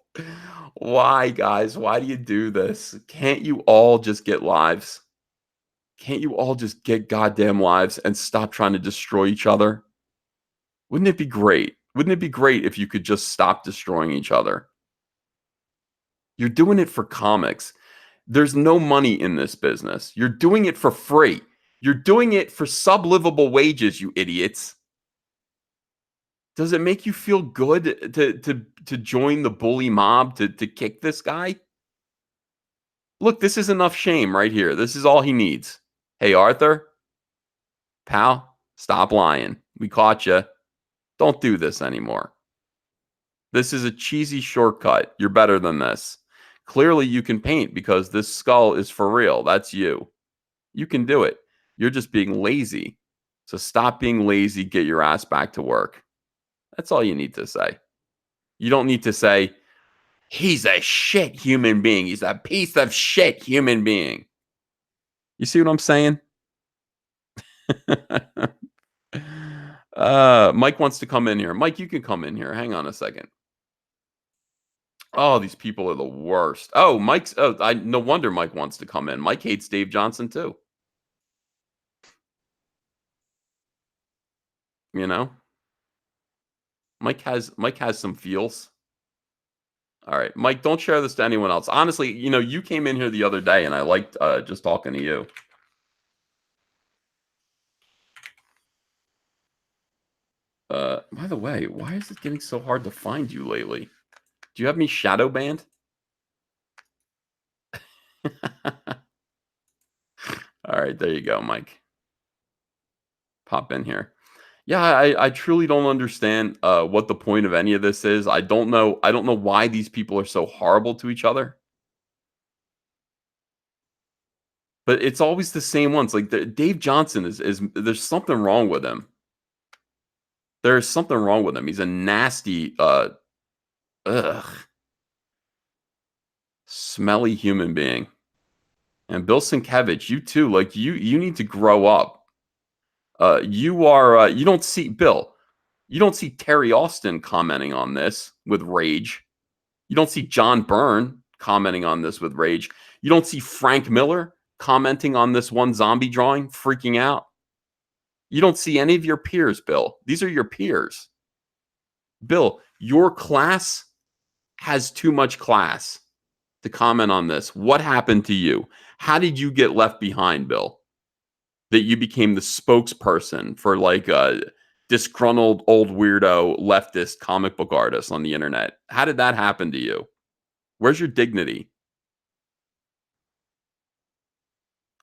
Why, guys? Why do you do this? Can't you all just get lives? Can't you all just get goddamn lives and stop trying to destroy each other? Wouldn't it be great? Wouldn't it be great if you could just stop destroying each other? You're doing it for comics. There's no money in this business. You're doing it for free. You're doing it for sublivable wages, you idiots. Does it make you feel good to join the bully mob, to kick this guy? Look, this is enough shame right here. This is all he needs. Hey, Arthur, pal, stop lying. We caught you. Don't do this anymore. This is a cheesy shortcut. You're better than this. Clearly, you can paint because this skull is for real. That's you. You can do it. You're just being lazy. So stop being lazy. Get your ass back to work. That's all you need to say. You don't need to say, he's a shit human being. He's a piece of shit human being. You see what I'm saying? Mike wants to come in here. Mike, you can come in here. Hang on a second. Oh, these people are the worst. Oh, Mike's. Oh, no wonder Mike wants to come in. Mike hates Dave Johnson too. You know, Mike has some feels. All right, Mike, don't share this to anyone else. Honestly, you know, you came in here the other day, and I liked just talking to you. By the way, why is it getting so hard to find you lately? Do you have me shadow banned? All right, there you go, Mike. Pop in here. Yeah, I truly don't understand what the point of any of this is. I don't know why these people are so horrible to each other. But it's always the same ones. Like Dave Johnson is there's something wrong with him. There's something wrong with him. He's a nasty, smelly human being. And Bill Sienkiewicz, you too. Like you need to grow up. You are. You don't see Bill. You don't see Terry Austin commenting on this with rage. You don't see John Byrne commenting on this with rage. You don't see Frank Miller commenting on this one zombie drawing, freaking out. You don't see any of your peers, Bill. These are your peers. Bill, your class has too much class to comment on this. What happened to you? How did you get left behind, Bill? That you became the spokesperson for like a disgruntled old weirdo leftist comic book artist on the internet. How did that happen to you? Where's your dignity?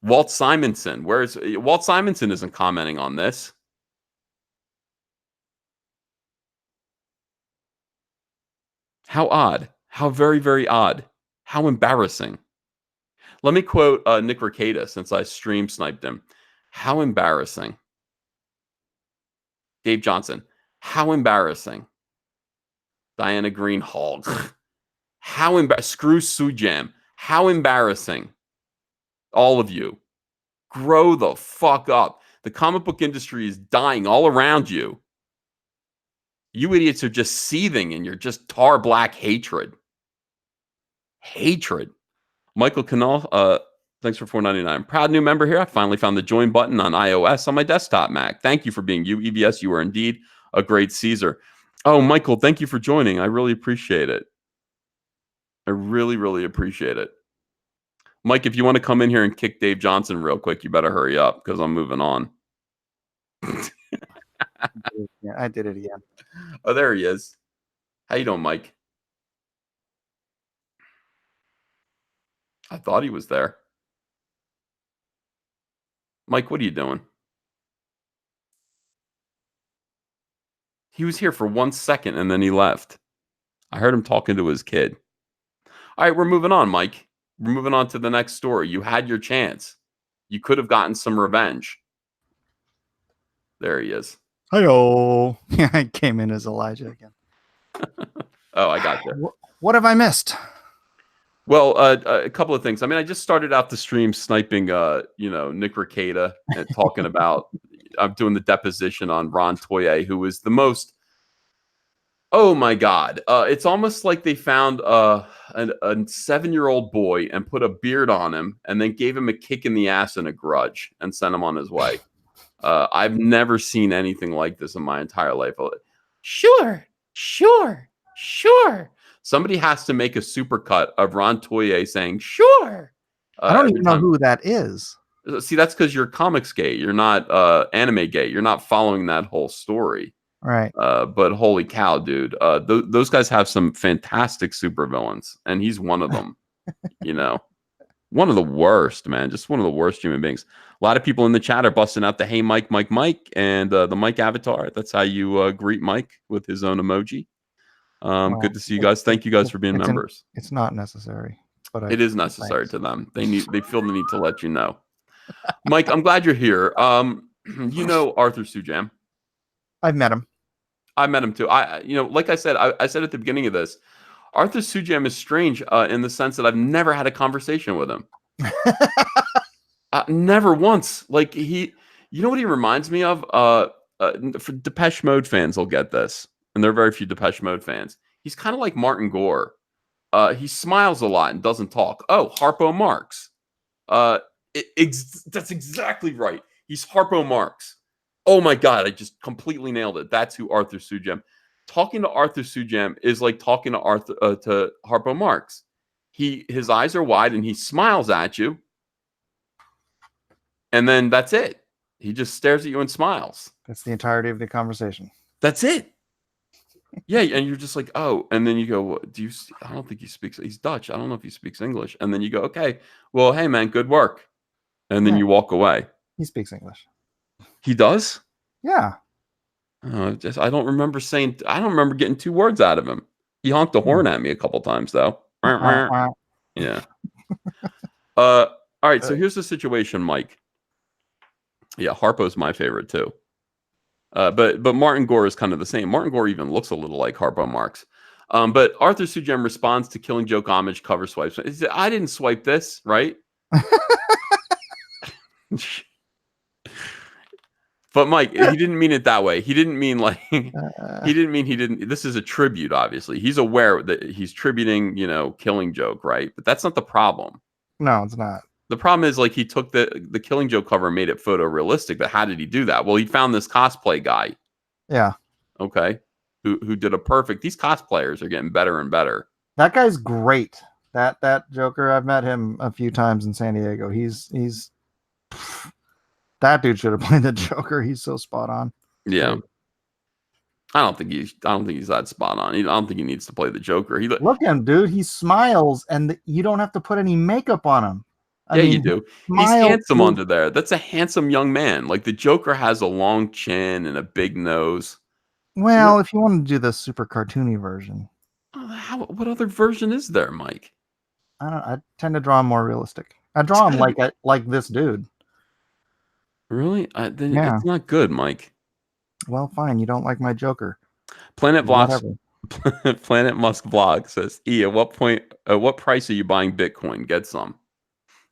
Walt Simonson. Walt Simonson isn't commenting on this. How odd. How very, very odd. How embarrassing. Let me quote Nick REKEITA since I stream sniped him. How embarrassing. Dave Johnson. How embarrassing. Diana Green Hog. How embarrassing. Screw Sujam. How embarrassing. All of you. Grow the fuck up. The comic book industry is dying all around you. You idiots are just seething in your just tar black hatred. Hatred. Michael Canal, thanks for $4.99. Proud new member here. I finally found the join button on iOS on my desktop Mac. Thank you for being you, EVS. You are indeed a great Caesar. Oh, Michael, thank you for joining. I really appreciate it. I really, really appreciate it. Mike, if you want to come in here and kick Dave Johnson real quick, you better hurry up because I'm moving on. Yeah, I did it again. Oh, there he is. How you doing, Mike? I thought he was there. Mike, what are you doing? He was here for 1 second and then he left. I heard him talking to his kid. All right, we're moving on, Mike. We're moving on to the next story. You had your chance. You could have gotten some revenge. There he is. Hi-yo. I came in as Elijah again. Oh, I got you. What have I missed? Well, a couple of things. I mean, I just started out the stream sniping, Nick REKEITA and talking about. I'm doing the deposition on TOYE, who is the most. Oh my God! It's almost like they found a 7-year-old boy and put a beard on him, and then gave him a kick in the ass and a grudge, and sent him on his way. I've never seen anything like this in my entire life. Sure. Somebody has to make a supercut of TOYE saying, sure. I don't even know who that is. See, that's because you're Comicsgate. You're not Animegate. You're not following that whole story. Right. But holy cow, dude. Those guys have some fantastic supervillains, and he's one of them. One of the worst, man. Just one of the worst human beings. A lot of people in the chat are busting out the hey, Mike, and the Mike avatar. That's how you greet Mike with his own emoji. Well, good to see you guys. Thank you guys for being members. It's not necessary, but it is necessary to them. They feel the need to let you know. Mike, I'm glad you're here. You know Arthur Sujam. I've met him. I met him too. Like I said at the beginning of this, Arthur Sujam is strange in the sense that I've never had a conversation with him. Never once. Like you know what he reminds me of? For Depeche Mode fans will get this. And there are very few Depeche Mode fans. He's kind of like Martin Gore. He smiles a lot and doesn't talk. Oh, Harpo Marx. That's exactly right. He's Harpo Marx. Oh my God, I just completely nailed it. That's who Arthur Sujam. Talking to Arthur Sujam is like talking to Harpo Marx. His eyes are wide and he smiles at you. And then that's it. He just stares at you and smiles. That's the entirety of the conversation. That's it. Yeah, and you're just like, oh, and then you go, I don't think he speaks. He's Dutch. I don't know if he speaks English. And then you go, okay, well, hey man, good work. And then you walk away. He speaks English. He does? Yeah. I don't remember getting 2 words out of him. He honked a horn at me a couple times though. Yeah. All right, so here's the situation, Mike. Yeah, Harpo's my favorite too. But Martin Gore is kind of the same. Martin Gore even looks a little like Harpo Marx. But Arthur Sujam responds to Killing Joke homage cover swipes. He said, I didn't swipe this, right? But Mike, he didn't mean it that way. He didn't mean like he didn't. This is a tribute, obviously. He's aware that he's tributing, Killing Joke, right? But that's not the problem. No, it's not. The problem is like he took the Killing Joke cover and made it photorealistic. But how did he do that? Well, he found this cosplay guy. Yeah. Okay. Who did a perfect. These cosplayers are getting better and better. That guy's great. That Joker, I've met him a few times in San Diego. He's that dude should have played the Joker. He's so spot on. Yeah. I don't think he's that spot on. I don't think he needs to play the Joker. Look at him, dude. He smiles and you don't have to put any makeup on him. I mean, you do. He's handsome under there. That's a handsome young man. Like the Joker has a long chin and a big nose. Well, if you want to do the super cartoony version. What other version is there, Mike? I tend to draw him more realistic. I draw him like this dude. Really? Then it's not good, Mike. Well, fine. You don't like my Joker. Planet Musk Vlog says, at what price are you buying Bitcoin? Get some.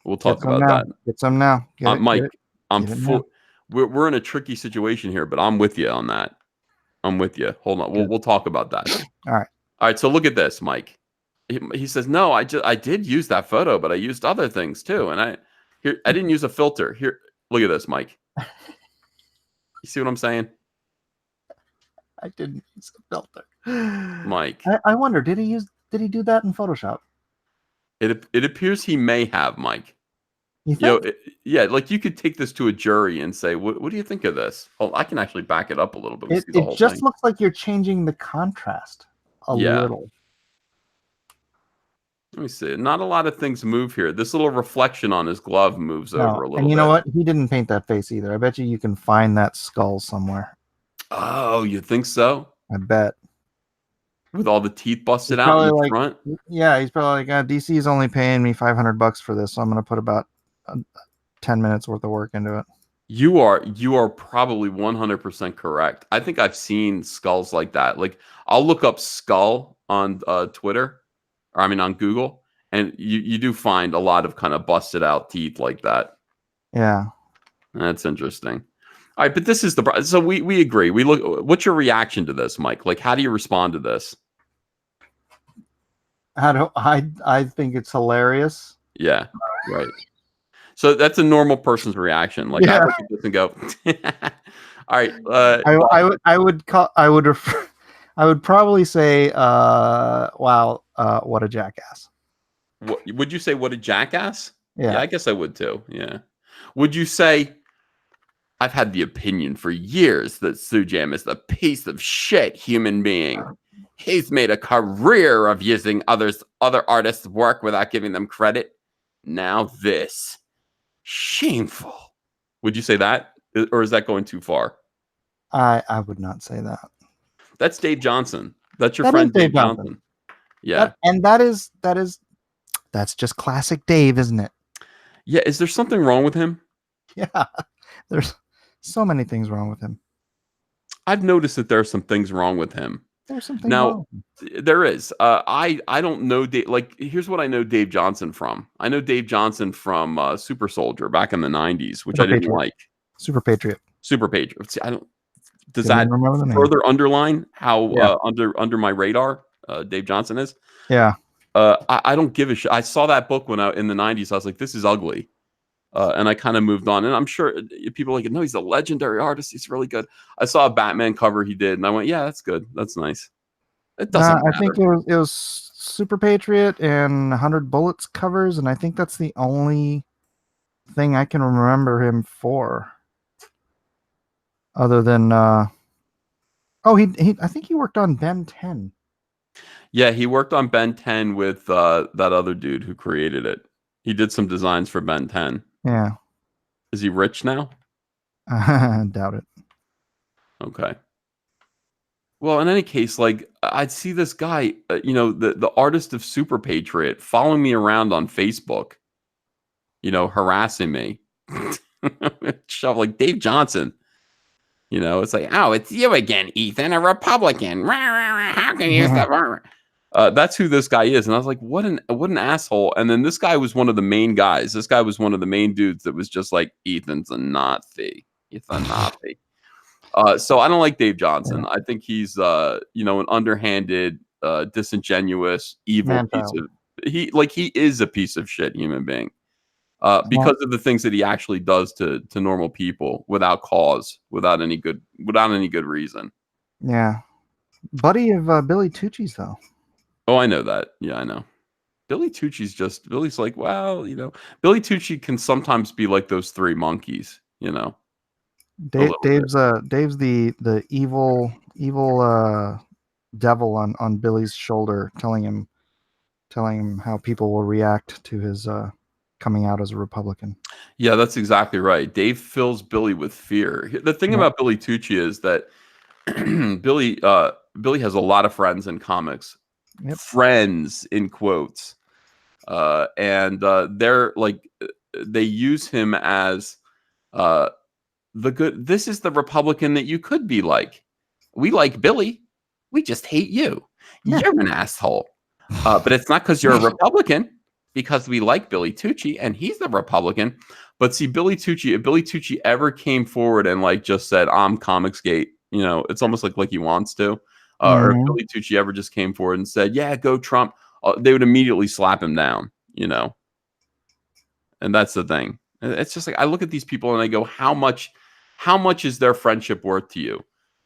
We'll talk about that. Get some now. Mike, we're in a tricky situation here, but I'm with you on that. I'm with you. Hold on. We'll talk about that. All right. So look at this, Mike. He says, no, I did use that photo, but I used other things too. And I didn't use a filter. Here, look at this, Mike. You see what I'm saying? I didn't use a filter. Mike. I wonder, did he do that in Photoshop? It appears he may have, Mike. You think? Like you could take this to a jury and say, what do you think of this? Oh, I can actually back it up a little bit. It just looks like you're changing the contrast a Yeah. little. Let me see. Not a lot of things move here. This little reflection on his glove moves over a little And you bit. know what? He didn't paint that face either. I bet you can find that skull somewhere. Oh, you think so? I bet. With all the teeth busted He's out in probably the like, front? yeah, he's probably like, DC is only paying me $500 for this, so I'm going to put about 10 minutes worth of work into it. You are probably 100% correct. I think I've seen skulls like that. Like, I'll look up skull on Twitter, or I mean on Google, and you do find a lot of kind of busted out teeth like that. Yeah. That's interesting. All right, but this is so we agree. We look. What's your reaction to this, Mike? Like, how do you respond to this? I think it's hilarious. Yeah, right. So that's a normal person's reaction. Like, I Yeah. look at this and go, all right. I would probably say, wow, what a jackass. Would you say what a jackass? Yeah. I guess I would too. Yeah. Would you say I've had the opinion for years that Sujam is the piece of shit human being. He's made a career of using other artists' work without giving them credit. Now this. Shameful. Would you say that? Or is that going too far? I would not say that. That's Dave Johnson. That's your friend Dave Johnson. Yeah. That's just classic Dave, isn't it? Yeah. Is there something wrong with him? Yeah. There's so many things wrong with him. I've noticed that there are some things wrong with him. There's something wrong. There is. I don't know Dave. Like, here's what I know Dave Johnson from. I know Dave Johnson from Super Soldier back in the 90s, which I didn't like. Super Patriot. Super Patriot. See, I don't. Does Didn't that further underline how under my radar Dave Johnson is? Yeah. I don't give a shit. I saw that book when in the 90s. I was like, this is ugly. And I kind of moved on. And I'm sure people are like, no, he's a legendary artist. He's really good. I saw a Batman cover he did, and I went, yeah, that's good. That's nice. It doesn't matter. I think it was Super Patriot and 100 Bullets covers, and I think that's the only thing I can remember him for. Other than I think he worked on Ben 10. Yeah, he worked on Ben 10 with that other dude who created it. He did some designs for Ben 10. Yeah. Is he rich now? Doubt it. Okay. Well, in any case, like, I'd see this guy, the artist of Super Patriot, following me around on Facebook, harassing me. Shove like Dave Johnson. It's like, oh, it's you again, Ethan, a Republican. How can you stop? That's who this guy is. And I was like, what an asshole. And then this guy was one of the main guys. This guy was one of the main dudes that was just like, Ethan's a Nazi. He's a Nazi. So I don't like Dave Johnson. I think he's, an underhanded, disingenuous, evil piece of, he is a piece of shit human being. Because of the things that he actually does to normal people without cause, without any good reason. Yeah. Buddy of Billy Tucci's though. Oh, I know that. Yeah, I know. Billy's like, well, Billy Tucci can sometimes be like those three monkeys, Dave's the evil devil on Billy's shoulder, telling him how people will react to his coming out as a Republican. Yeah, that's exactly right. Dave fills Billy with fear. The thing about Billy Tucci is that Billy has a lot of friends in comics. Yep. Friends in quotes. And they're like, they use him as this is the Republican that you could be like. We like Billy. We just hate you. Yeah. You're an asshole. But it's not because you're a Republican, because we like Billy Tucci and he's the Republican. But see, Billy Tucci, if Billy Tucci ever came forward and like just said, I'm Comicsgate, it's almost like he wants to. Or if Billy Tucci ever just came forward and said, yeah, go Trump, they would immediately slap him down, And that's the thing. It's just like, I look at these people and I go, how much is their friendship worth to you?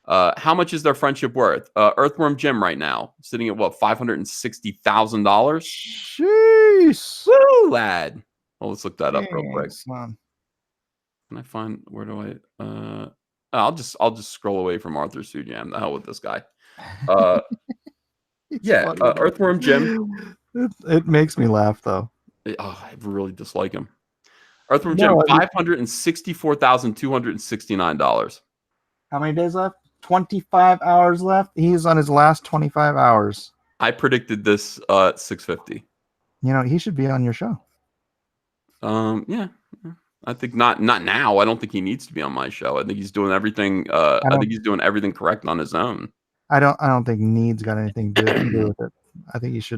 How much is their friendship worth? Earthworm Jim right now, sitting at what, $560,000? Jeez. Woo, lad. Well, let's look that up real quick. Man. Can I find, where do I, I'll just scroll away from Arthur Sujam. The hell with this guy. He's Yeah, funny. Earthworm Jim. It makes me laugh though. I really dislike him. Earthworm No, Jim, I mean- $564,269. How many days left? 25 hours left. He's on his last 25 hours. I predicted this at 650. You know, he should be on your show. Yeah. I think not now. I don't think he needs to be on my show. I think he's doing everything. I think he's doing everything correct on his own. I don't think needs got anything to do with it. I think he should